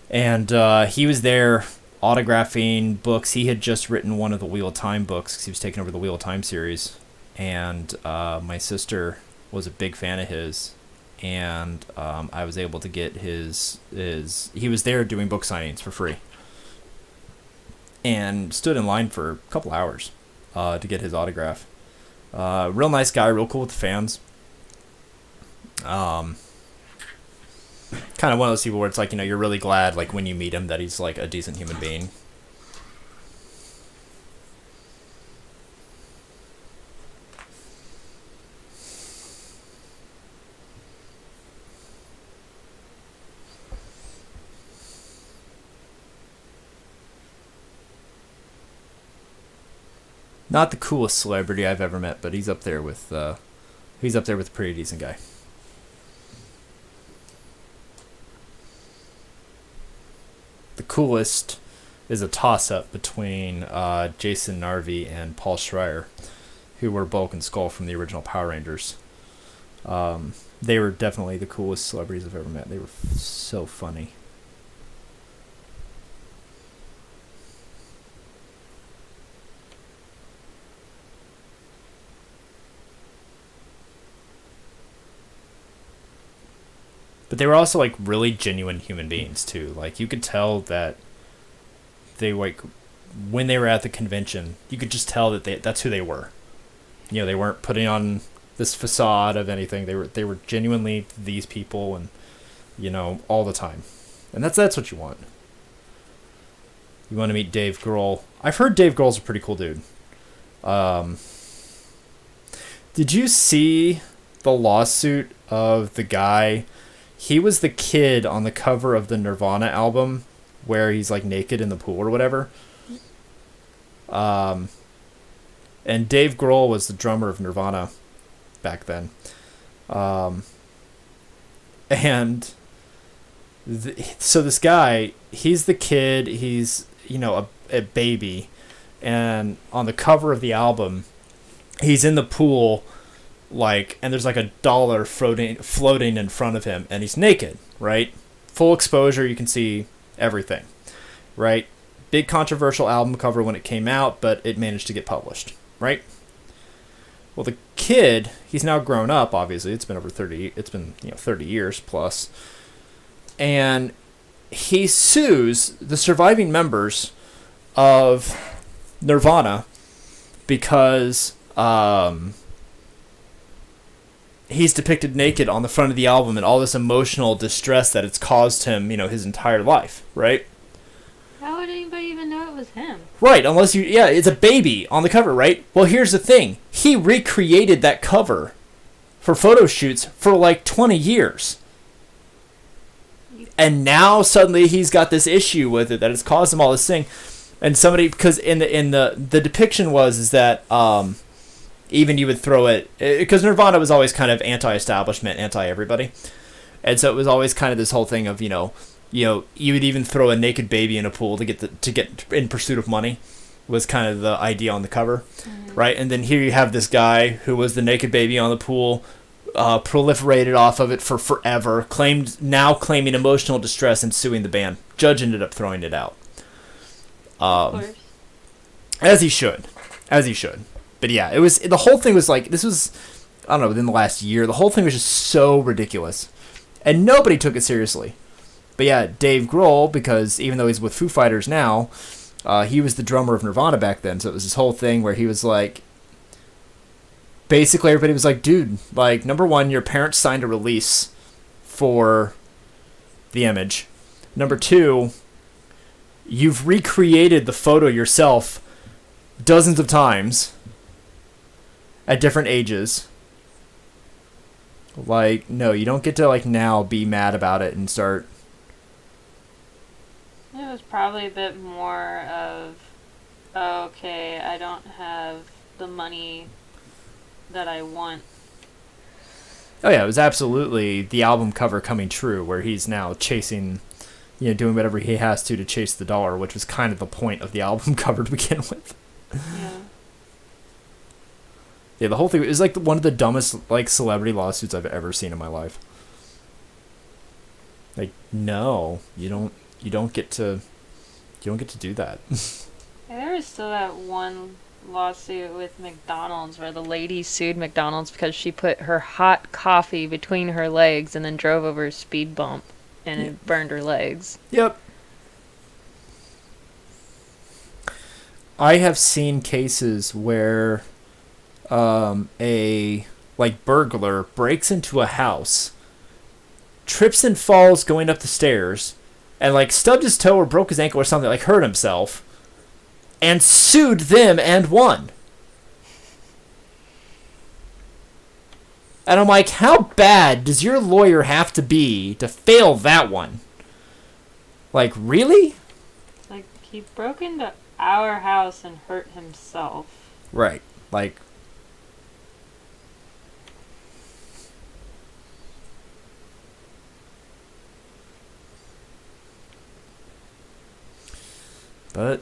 And he was there autographing books. He had just written one of the Wheel of Time books because he was taking over the Wheel of Time series. And my sister was a big fan of his. And I was able to get his... He was there doing book signings for free. And stood in line for a couple hours to get his autograph. Real nice guy, real cool with the fans. Kind of one of those people where it's like, you know, you're really glad, like, when you meet him that he's, like, a decent human being. Not the coolest celebrity I've ever met, but he's up there with a pretty decent guy. The coolest is a toss-up between Jason Narvi and Paul Schreier, who were Bulk and Skull from the original Power Rangers. They were definitely the coolest celebrities I've ever met. They were so funny. But they were also like really genuine human beings too. Like you could tell that they like when they were at the convention, you could just tell that that's who they were. You know, they weren't putting on this facade of anything. They were genuinely these people, and you know, all the time. And that's what you want. You want to meet Dave Grohl. I've heard Dave Grohl's a pretty cool dude. Did you see the lawsuit of the guy? He was the kid on the cover of the Nirvana album where he's like naked in the pool or whatever. And Dave Grohl was the drummer of Nirvana back then. So this guy, he's the kid, he's, you know, a baby. And on the cover of the album, he's in the pool, like, and there's like a dollar floating in front of him, and he's naked, right? Full exposure, you can see everything, right? Big controversial album cover when it came out, but it managed to get published, right? Well, the kid, he's now grown up, obviously. It's been 30 years plus. And he sues the surviving members of Nirvana because he's depicted naked on the front of the album and all this emotional distress that it's caused him, you know, his entire life, right? How would anybody even know it was him? Right, unless it's a baby on the cover, right? Well, here's the thing. He recreated that cover for photo shoots for like 20 years. And now suddenly he's got this issue with it that it's caused him all this thing. And somebody, because in the depiction is that even you would throw it, because Nirvana was always kind of anti-establishment, anti-everybody. And so it was always kind of this whole thing of, you know, you would even throw a naked baby in a pool to get in pursuit of money, was kind of the idea on the cover, right? And then here you have this guy who was the naked baby on the pool, proliferated off of it for forever, claiming emotional distress and suing the band. Judge ended up throwing it out. Of course. As he should. But yeah, the whole thing was like, this was, I don't know, within the last year, the whole thing was just so ridiculous. And nobody took it seriously. But yeah, Dave Grohl, because even though he's with Foo Fighters now, he was the drummer of Nirvana back then. So it was this whole thing where he was like, basically everybody was like, dude, like, number one, your parents signed a release for the image. Number two, you've recreated the photo yourself dozens of times at different ages. Like, no, you don't get to, like, now be mad about it and start... It was probably a bit more of, okay, I don't have the money that I want. Oh yeah, it was absolutely the album cover coming true, where he's now chasing, you know, doing whatever he has to chase the dollar, which was kind of the point of the album cover to begin with. Yeah. Yeah, the whole thing is like one of the dumbest like celebrity lawsuits I've ever seen in my life. Like, no, you don't get to do that. There was still that one lawsuit with McDonald's where the lady sued McDonald's because she put her hot coffee between her legs and then drove over a speed bump and it burned her legs. Yep. I have seen cases where a burglar breaks into a house, trips and falls going up the stairs, and like stubbed his toe or broke his ankle or something, like hurt himself, and sued them and won. And I'm like, how bad does your lawyer have to be to fail that one? Like, really? Like, he broke into our house and hurt himself. Right. Like, but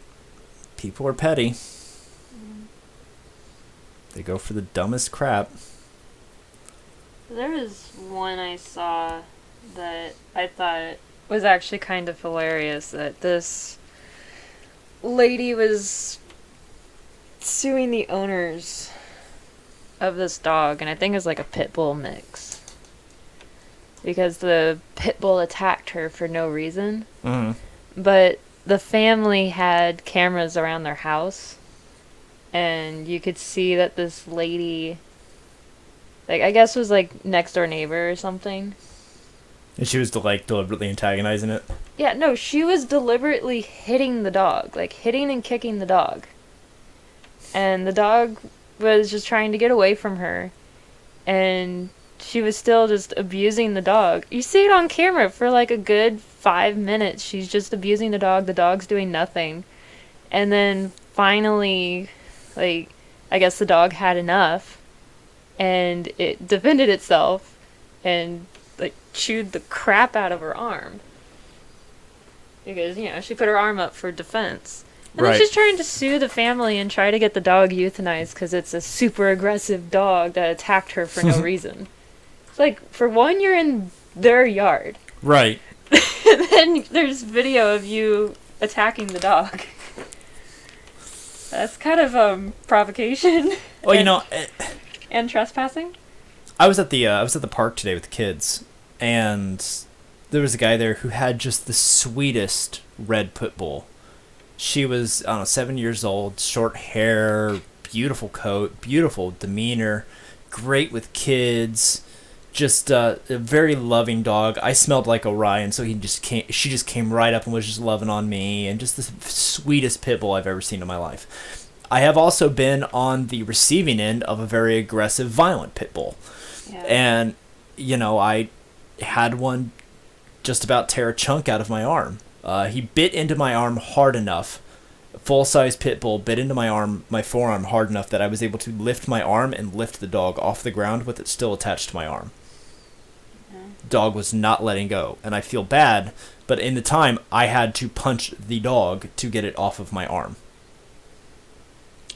people are petty. They go for the dumbest crap. There was one I saw that I thought was actually kind of hilarious, that this lady was suing the owners of this dog, and I think it was like a pit bull mix, because the pit bull attacked her for no reason. But the family had cameras around their house, and you could see that this lady, like, I guess was like next door neighbor or something. And she was like deliberately antagonizing it. Yeah, no, she was deliberately hitting the dog, like hitting and kicking the dog. And the dog was just trying to get away from her, and she was still just abusing the dog. You see it on camera for like a good 5 minutes. She's just abusing the dog. The dog's doing nothing. And then finally, like, I guess the dog had enough, and it defended itself and like chewed the crap out of her arm. Because, you know, she put her arm up for defense. And then she's trying to sue the family and try to get the dog euthanized because it's a super aggressive dog that attacked her for no reason. It's like, for one, you're in their yard. Right. And then there's video of you attacking the dog. That's kind of provocation. Well, you know, and trespassing. I was at the park today with the kids, and there was a guy there who had just the sweetest red pit bull. She was, I don't know, 7 years old, short hair, beautiful coat, beautiful demeanor, great with kids, just a very loving dog. I smelled like Orion, so she just came right up and was just loving on me, and just the sweetest pit bull I've ever seen in my life. I have also been on the receiving end of a very aggressive, violent pit bull. Yeah. And, you know, I had one just about tear a chunk out of my arm. He bit into my arm hard enough. A full-size pit bull bit into my arm, my forearm, hard enough that I was able to lift my arm and lift the dog off the ground with it still attached to my arm. The dog was not letting go, and I feel bad, but in the time, I had to punch the dog to get it off of my arm.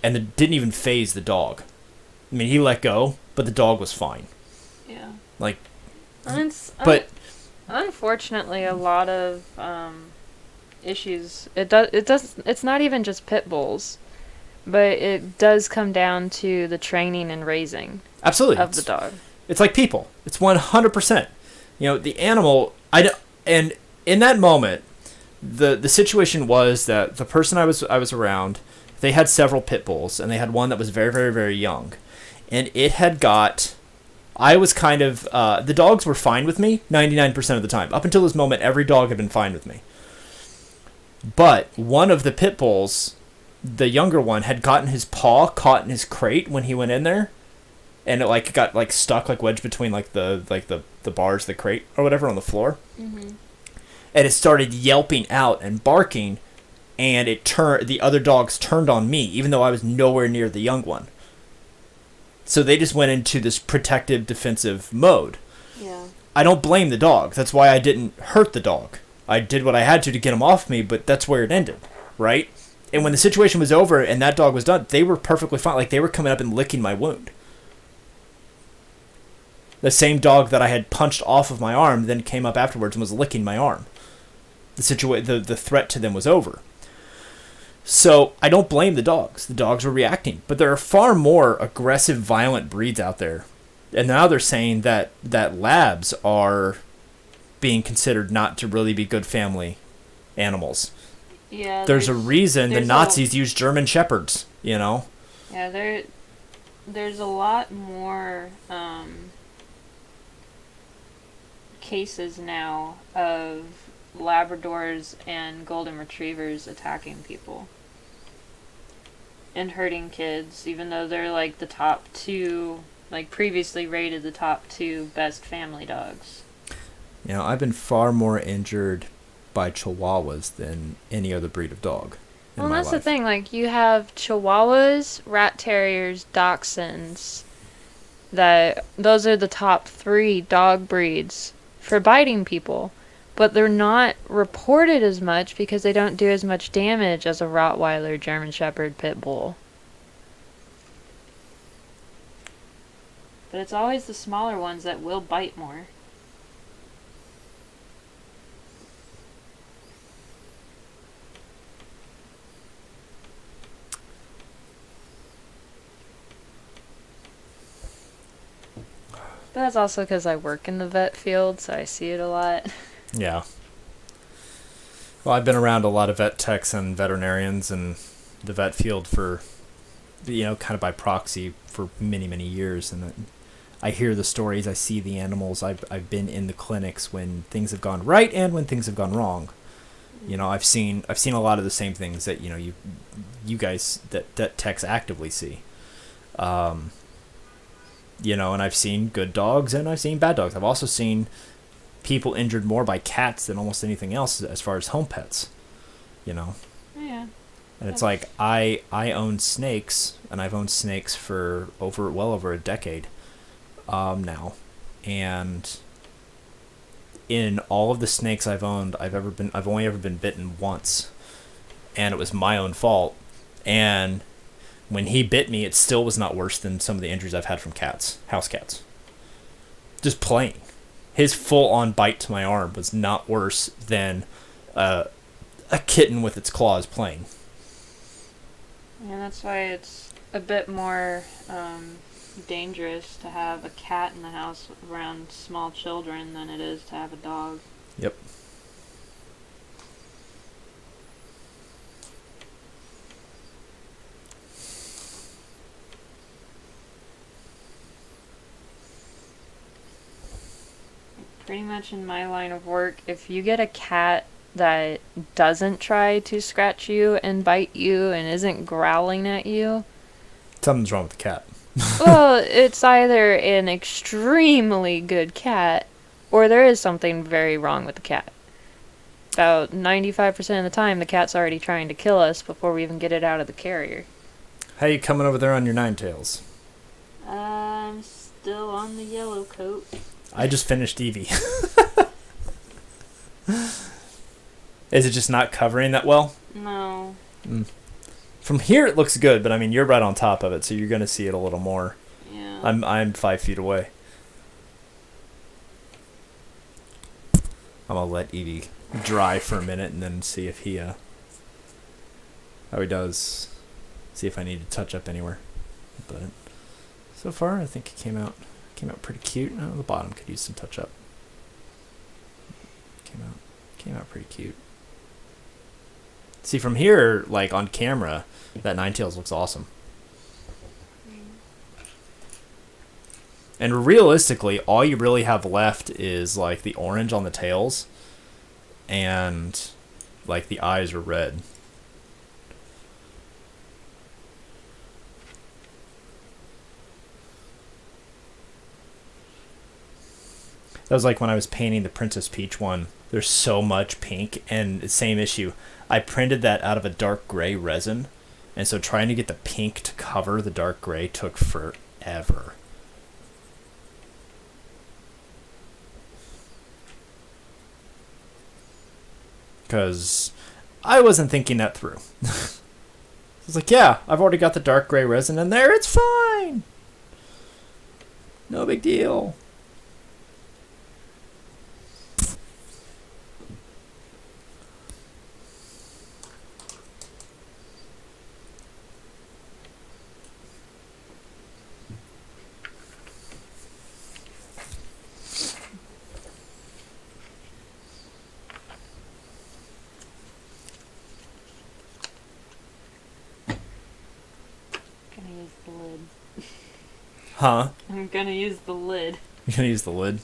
And it didn't even faze the dog. I mean, he let go, but the dog was fine. Yeah. Like, but unfortunately, a lot of issues. It's not even just pit bulls, but it does come down to the training and raising. Absolutely. Of the dog. It's like people. It's 100%. You know, the animal. And in that moment, the situation was that the person I was around, they had several pit bulls, and they had one that was very, very, very young, and it had got. I was kind of, the dogs were fine with me 99% of the time. Up until this moment, every dog had been fine with me. But one of the pit bulls, the younger one, had gotten his paw caught in his crate when he went in there. And it like got like stuck, like wedged between like the bars, the crate or whatever on the floor. Mm-hmm. And it started yelping out and barking, and the other dogs turned on me, even though I was nowhere near the young one. So they just went into this protective, defensive mode. Yeah. I don't blame the dog. That's why I didn't hurt the dog. I did what I had to get him off me, but that's where it ended, right? And when the situation was over and that dog was done, they were perfectly fine. Like, they were coming up and licking my wound. The same dog that I had punched off of my arm then came up afterwards and was licking my arm. The threat to them was over. So I don't blame the dogs. The dogs were reacting. But there are far more aggressive, violent breeds out there. And now they're saying that labs are being considered not to really be good family animals. Yeah. There's a reason the Nazis used German Shepherds, you know? Yeah, there's a lot more cases now of Labradors and Golden Retrievers attacking people and hurting kids, even though they're like the top two, like previously rated the top two best family dogs. You know, I've been far more injured by Chihuahuas than any other breed of dog. in Well, my that's the life. thing. Like, you have Chihuahuas, Rat Terriers, Dachshunds. That those are the top 3 dog breeds for biting people, but they're not reported as much because they don't do as much damage as a Rottweiler, German Shepherd, Pit Bull. But it's always the smaller ones that will bite more. But that's also because I work in the vet field, so I see it a lot. Yeah. Well, I've been around a lot of vet techs and veterinarians and the vet field for, kind of by proxy for many, many years. And I hear the stories. I see the animals. I've been in the clinics when things have gone right and when things have gone wrong. I've seen a lot of the same things that you guys that techs actively see. And I've seen good dogs and I've seen bad dogs. I've also seen people injured more by cats than almost anything else as far as home pets. Yeah. And it's like I own snakes, and I've owned snakes for well over a decade now. And in all of the snakes I've owned, I've only ever been bitten once, and it was my own fault. And when he bit me, it still was not worse than some of the injuries I've had from cats, house cats. Just playing. His full-on bite to my arm was not worse than a kitten with its claws playing. And that's why it's a bit more dangerous to have a cat in the house around small children than it is to have a dog. Yep. Pretty much in my line of work, if you get a cat that doesn't try to scratch you and bite you and isn't growling at you, Something's wrong with the cat. well, it's either an extremely good cat or there is something very wrong with the cat. About 95% of the time, the cat's already trying to kill us before we even get it out of the carrier. How you coming over there on your nine tails? I'm still on the yellow coat. I just finished Eevee. Is it just not covering that well? No. From here it looks good, but I mean you're right on top of it, so you're gonna see it a little more. Yeah. I'm 5 feet away. I'm gonna let Eevee dry for a minute and then see if he how he does. See if I need to touch up anywhere. But so far I think it came out pretty cute. Oh, the bottom could use some touch up. Came out pretty cute. See, from here, like on camera, that Ninetales looks awesome. And realistically, all you really have left is like the orange on the tails, and like the eyes are red. That was like when I was painting the Princess Peach one. There's so much pink, and the same issue. I printed that out of a dark gray resin, and so trying to get the pink to cover the dark gray took forever. Because I wasn't thinking that through. I was like, yeah, I've already got the dark gray resin in there. It's fine. No big deal. Gonna use the lid. Huh? I'm gonna use the lid. You're gonna use the lid?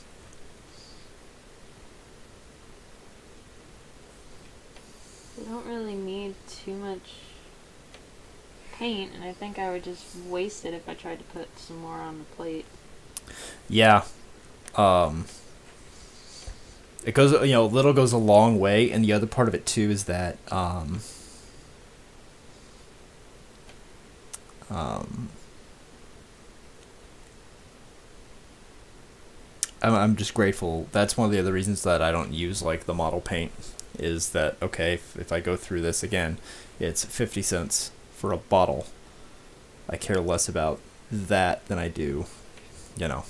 We don't really need too much paint, and I think I would just waste it if I tried to put some more on the plate. Yeah. It goes, little goes a long way, and the other part of it too is that I'm just grateful. That's one of the other reasons that I don't use like the model paint is that okay, if I go through this again, it's 50 cents for a bottle. I care less about that than I do, you know.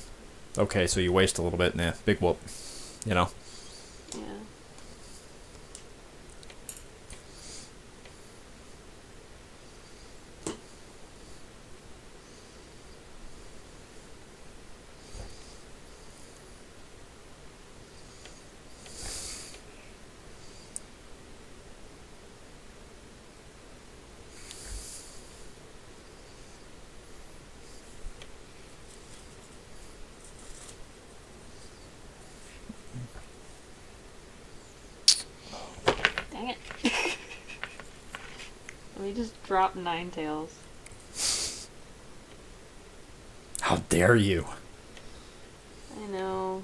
Okay, so you waste a little bit, nah, big whoop, you know. Yeah. Dang it. We just dropped Ninetales. How dare you? I know.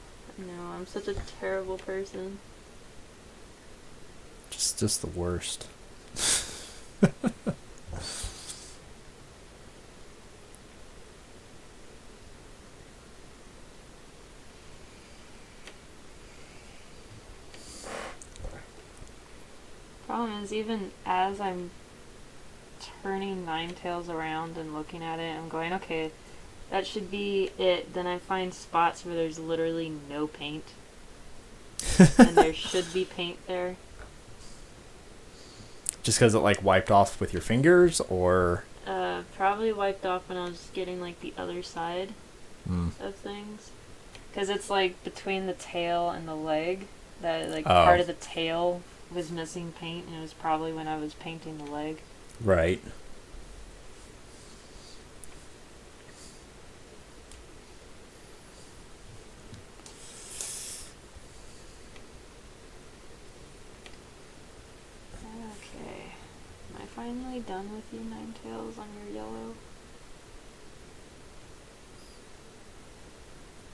I'm such a terrible person. Just the worst. Problem is, even as I'm turning Ninetales around and looking at it, I'm going, okay, that should be it. Then I find spots where there's literally no paint. And there should be paint there. Just because it like wiped off with your fingers, or Probably wiped off when I was getting like the other side mm. of things. Because it's like between the tail and the leg. That like Oh. part of the tail was missing paint, and it was probably when I was painting the leg. Right. Okay. Am I finally done with you, Ninetales, on your yellow?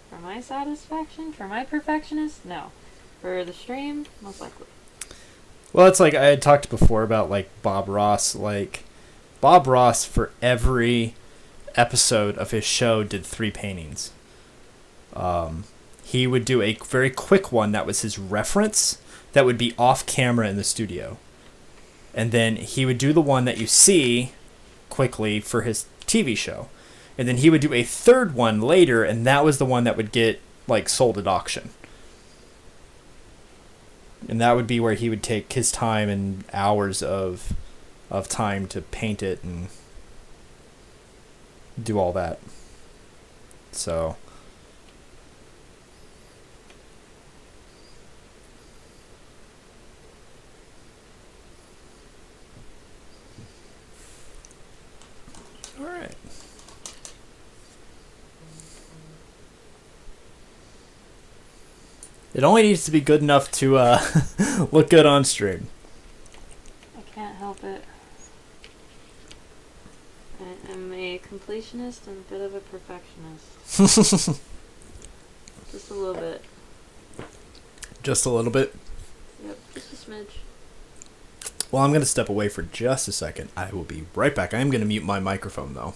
For my satisfaction? For my perfectionist? No. For the stream? Most likely. Well, it's like I had talked before about like Bob Ross. Like Bob Ross, for every episode of his show, did 3 paintings. He would do a very quick one that was his reference that would be off camera in the studio. And then he would do the one that you see quickly for his TV show. And then he would do a third one later, and that was the one that would get like sold at auction. And that would be where he would take his time and hours of time to paint it and do all that. So all right. It only needs to be good enough to look good on stream. I can't help it. I am a completionist and a bit of a perfectionist. Just a little bit. Just a little bit. Yep, just a smidge. Well, I'm going to step away for just a second. I will be right back. I am going to mute my microphone, though.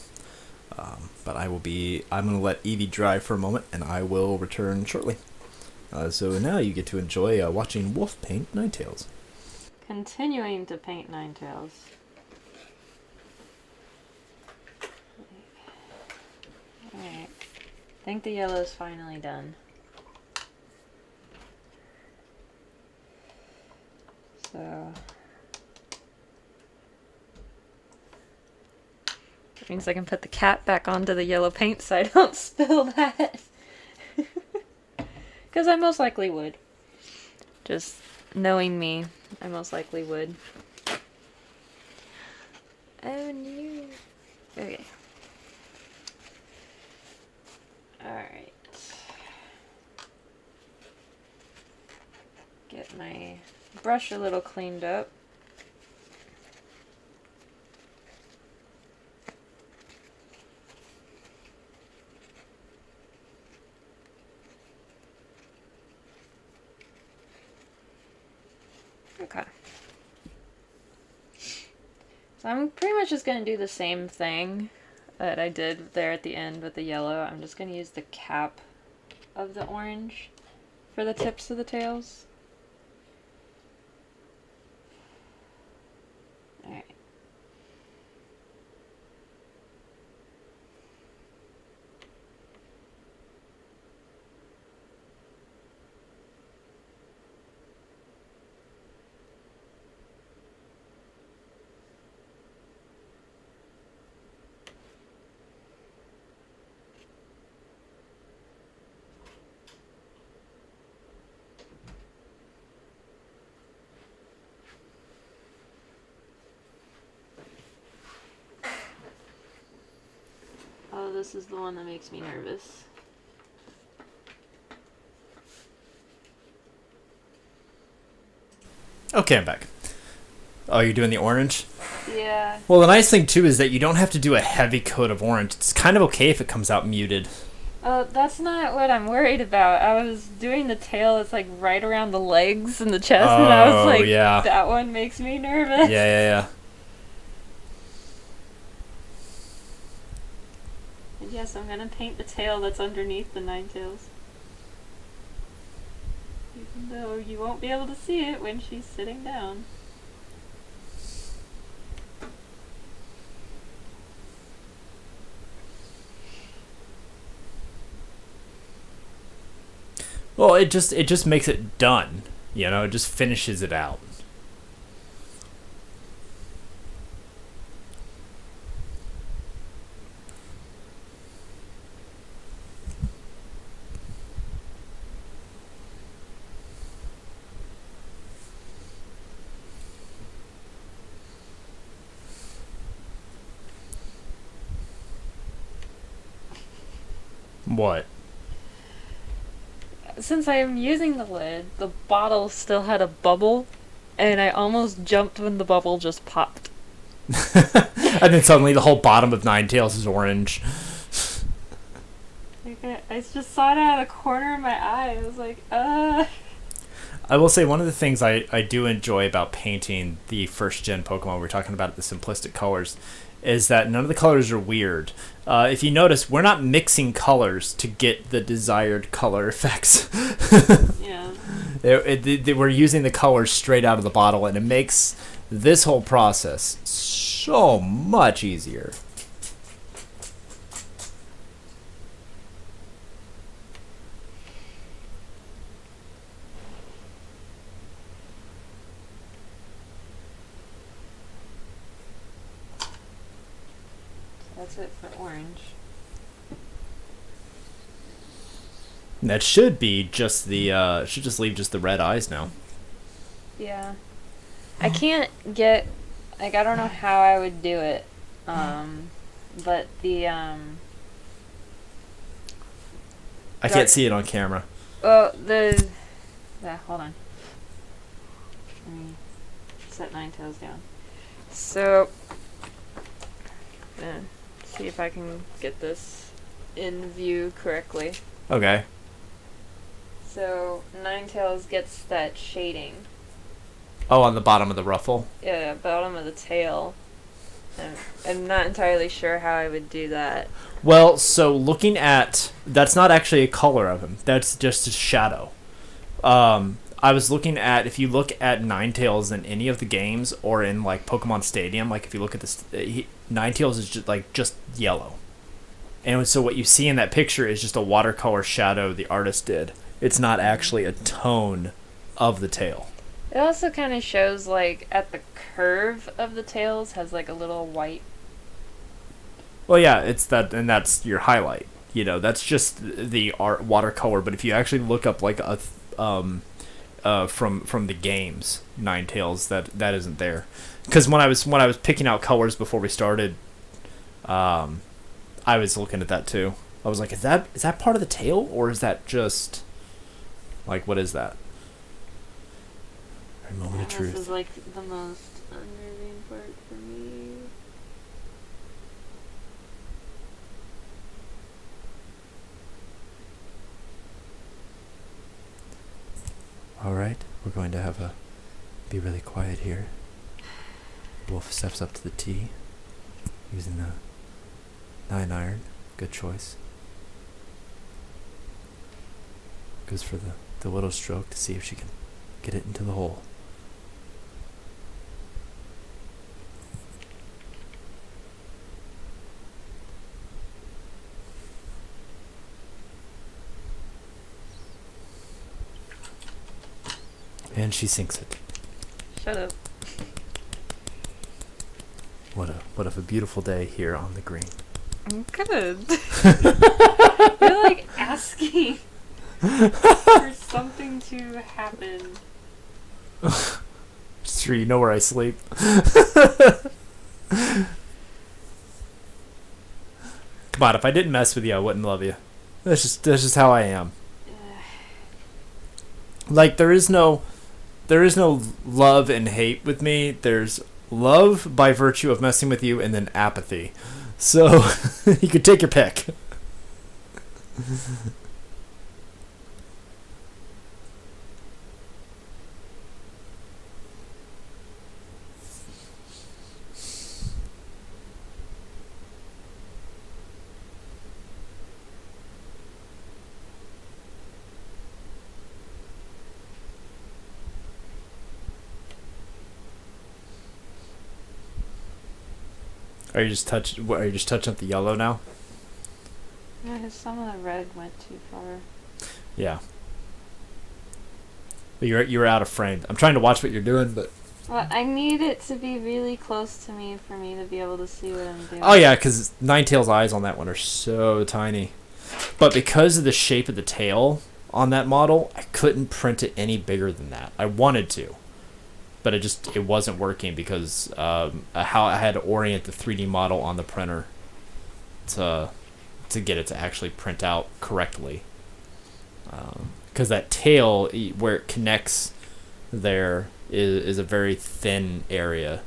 But I'm going to let Evie dry for a moment, and I will return shortly. So now you get to enjoy watching Wolf paint Ninetales. Continuing to paint Ninetales. Alright. I think the yellow's finally done. So that means I can put the cap back onto the yellow paint so I don't spill that. Because I most likely would. Just knowing me, I most likely would. Oh no. Okay. Alright. Get my brush a little cleaned up. Okay. So I'm pretty much just going to do the same thing that I did there at the end with the yellow, I'm just going to use the cap of the orange for the tips of the tails. Alright. Oh, this is the one that makes me nervous. Okay, I'm back. Oh, you're doing the orange? Yeah. Well, the nice thing too is that you don't have to do a heavy coat of orange. It's kind of okay if it comes out muted. Oh, that's not what I'm worried about. I was doing the tail that's like right around the legs and the chest, and I was like, yeah. that one makes me nervous. Yeah. And yes, I'm gonna paint the tail that's underneath the Ninetales. Even though you won't be able to see it when she's sitting down. Well, it just makes it done. You know, it just finishes it out. What? Since I am using the lid, the bottle still had a bubble, and I almost jumped when the bubble just popped. And then suddenly the whole bottom of Ninetales is orange. Like I just saw it out of the corner of my eye. I was like, I will say one of the things I do enjoy about painting the first gen Pokemon, we're talking about the simplistic colors, is that none of the colors are weird. If you notice, we're not mixing colors to get the desired color effects. Yeah. We're using the colors straight out of the bottle, and it makes this whole process so much easier. That's it for orange. That should be just the should just leave just the red eyes now. Yeah. I can't get, like, I don't know how I would do it. But the, I can't see it on camera. well, hold on. Let me set Ninetales down. So, see if I can get this in view correctly. Okay. So, Ninetales gets that shading. Oh, on the bottom of the ruffle. Yeah, bottom of the tail. I'm not entirely sure how I would do that. Well, so looking at... That's not actually a color of him. That's just a shadow. I was looking at... If you look at Ninetales in any of the games, or in, like, Pokemon Stadium, like, if you look at this... Ninetales is just yellow. And so what you see in that picture is just a watercolor shadow the artist did. It's not actually a tone of the tail. It also kind of shows, like, at the curve of the tails has, like, a little white. Well, yeah, it's that, and that's your highlight. You know, that's just the art watercolor. But if you actually look up, like, a from the games, Ninetales, that isn't there. Because when I was picking out colors before we started, I was looking at that too. I was like, is that part of the tail, or is that just, like, what is that? A moment of truth. This is, like, the most unnerving part for me. All right, we're going to be really quiet here. Wolf steps up to the tee, using the 9 iron. Good choice. Goes for the little stroke to see if she can get it into the hole. And she sinks it. Shut up. What a beautiful day here on the green. I'm good. You're like asking for something to happen. Sure, you know where I sleep. Come on, if I didn't mess with you, I wouldn't love you. That's just how I am. Like there is no love and hate with me. There's love by virtue of messing with you, and then apathy. So you could take your pick. Are you just touching up the yellow now? Yeah, some of the red went too far. Yeah. But you're out of frame. I'm trying to watch what you're doing, but Well, I need it to be really close to me for me to be able to see what I'm doing. oh yeah, because Ninetales' eyes on that one are so tiny. But because of the shape of the tail on that model, I couldn't print it any bigger than that. I wanted to, but it wasn't working because how I had to orient the 3D model on the printer to get it to actually print out correctly. Because that tail, where it connects there, is a very thin area.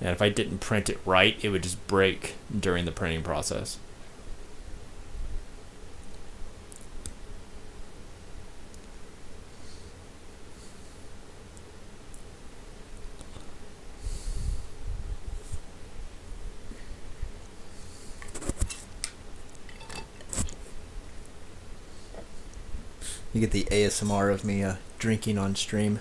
And if I didn't print it right, it would just break during the printing process. You get the ASMR of me drinking on stream.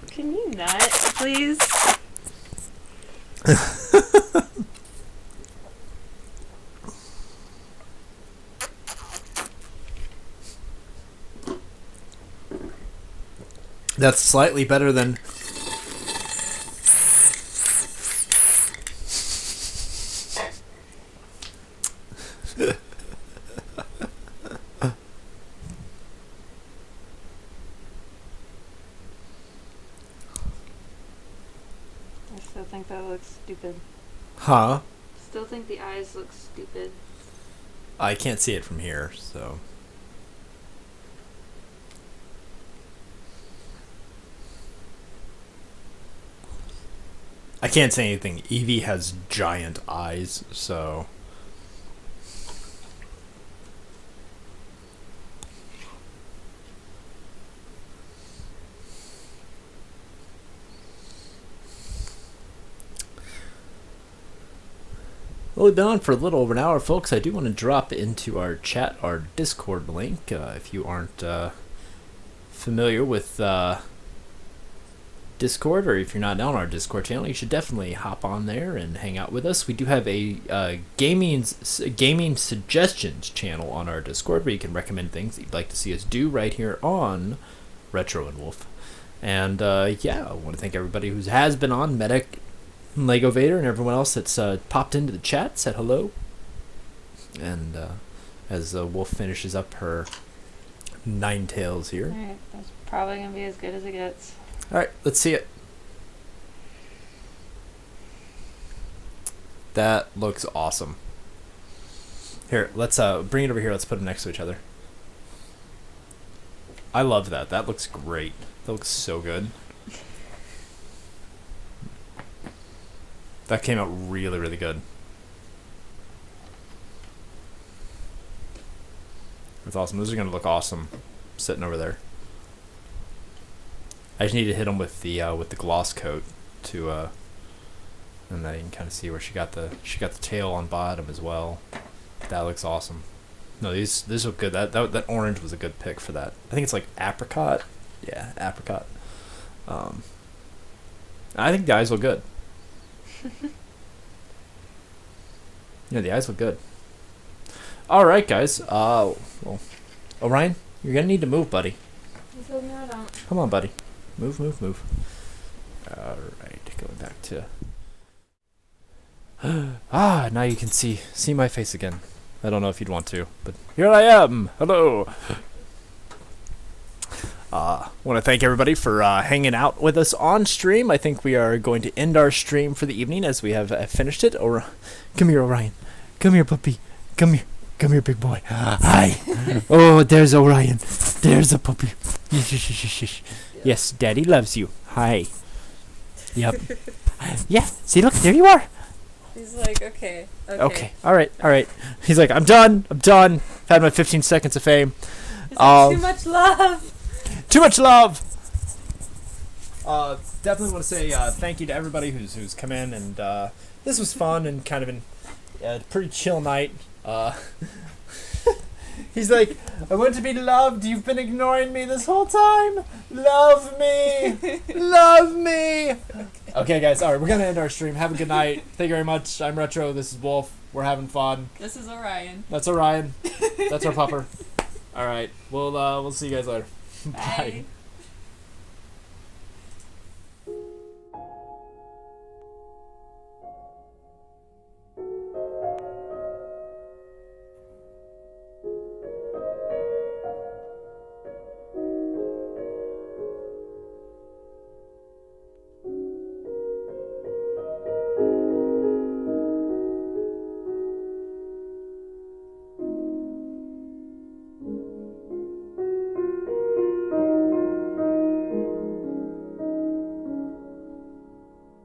Can you not, please? That's slightly better than... I still think that looks stupid. Huh? Still think the eyes look stupid. I can't see it from here, so... I can't say anything. Eevee has giant eyes, so... Well, we've been on for a little over an hour, folks. I do want to drop into our chat our Discord link. If you aren't familiar with Discord, or if you're not on our Discord channel, you should definitely hop on there and hang out with us. We do have a gaming suggestions channel on our Discord where you can recommend things that you'd like to see us do right here on Retro and Wolf. And yeah, I want to thank everybody who has been on, Medic, Lego Vader, and everyone else that's popped into the chat, said hello. And as Wolf finishes up her Ninetales here. Alright, that's probably going to be as good as it gets. Alright, let's see it. That looks awesome. Here, let's bring it over here. Let's put them next to each other. I love that. That looks great. That looks so good. That came out really, really good. That's awesome. Those are going to look awesome sitting over there. I just need to hit him with the gloss coat to and then you can kind of see where she got the tail on bottom as well. That looks awesome. No, these look good. That orange was a good pick for that. I think it's like apricot. Yeah, apricot. I think the eyes look good. Yeah, the eyes look good. All right, guys. Well, Orion, you're gonna need to move, buddy. No, I don't. Come on, buddy. Move. All right, going back to. Now you can see my face again. I don't know if you'd want to, but here I am. Hello. Want to thank everybody for hanging out with us on stream. I think we are going to end our stream for the evening as we have finished it. Come here, Orion. Come here, puppy. Come here, big boy. Hi. Oh, there's Orion. There's a puppy. Yes, Daddy loves you. Hi. Yep. Yeah. See, look, there you are. He's like, okay. Okay. All right. He's like, I'm done. I've had my 15 seconds of fame. He's like, too much love. Too much love. Definitely want to say thank you to everybody who's come in, and this was fun and kind of a pretty chill night. He's like, I want to be loved. You've been ignoring me this whole time. Love me. Love me. Okay, guys. All right, we're gonna end our stream. Have a good night. Thank you very much. I'm Retro. This is Wolf. We're having fun. This is Orion. That's Orion. That's our pupper. All right. We'll see you guys later. Bye.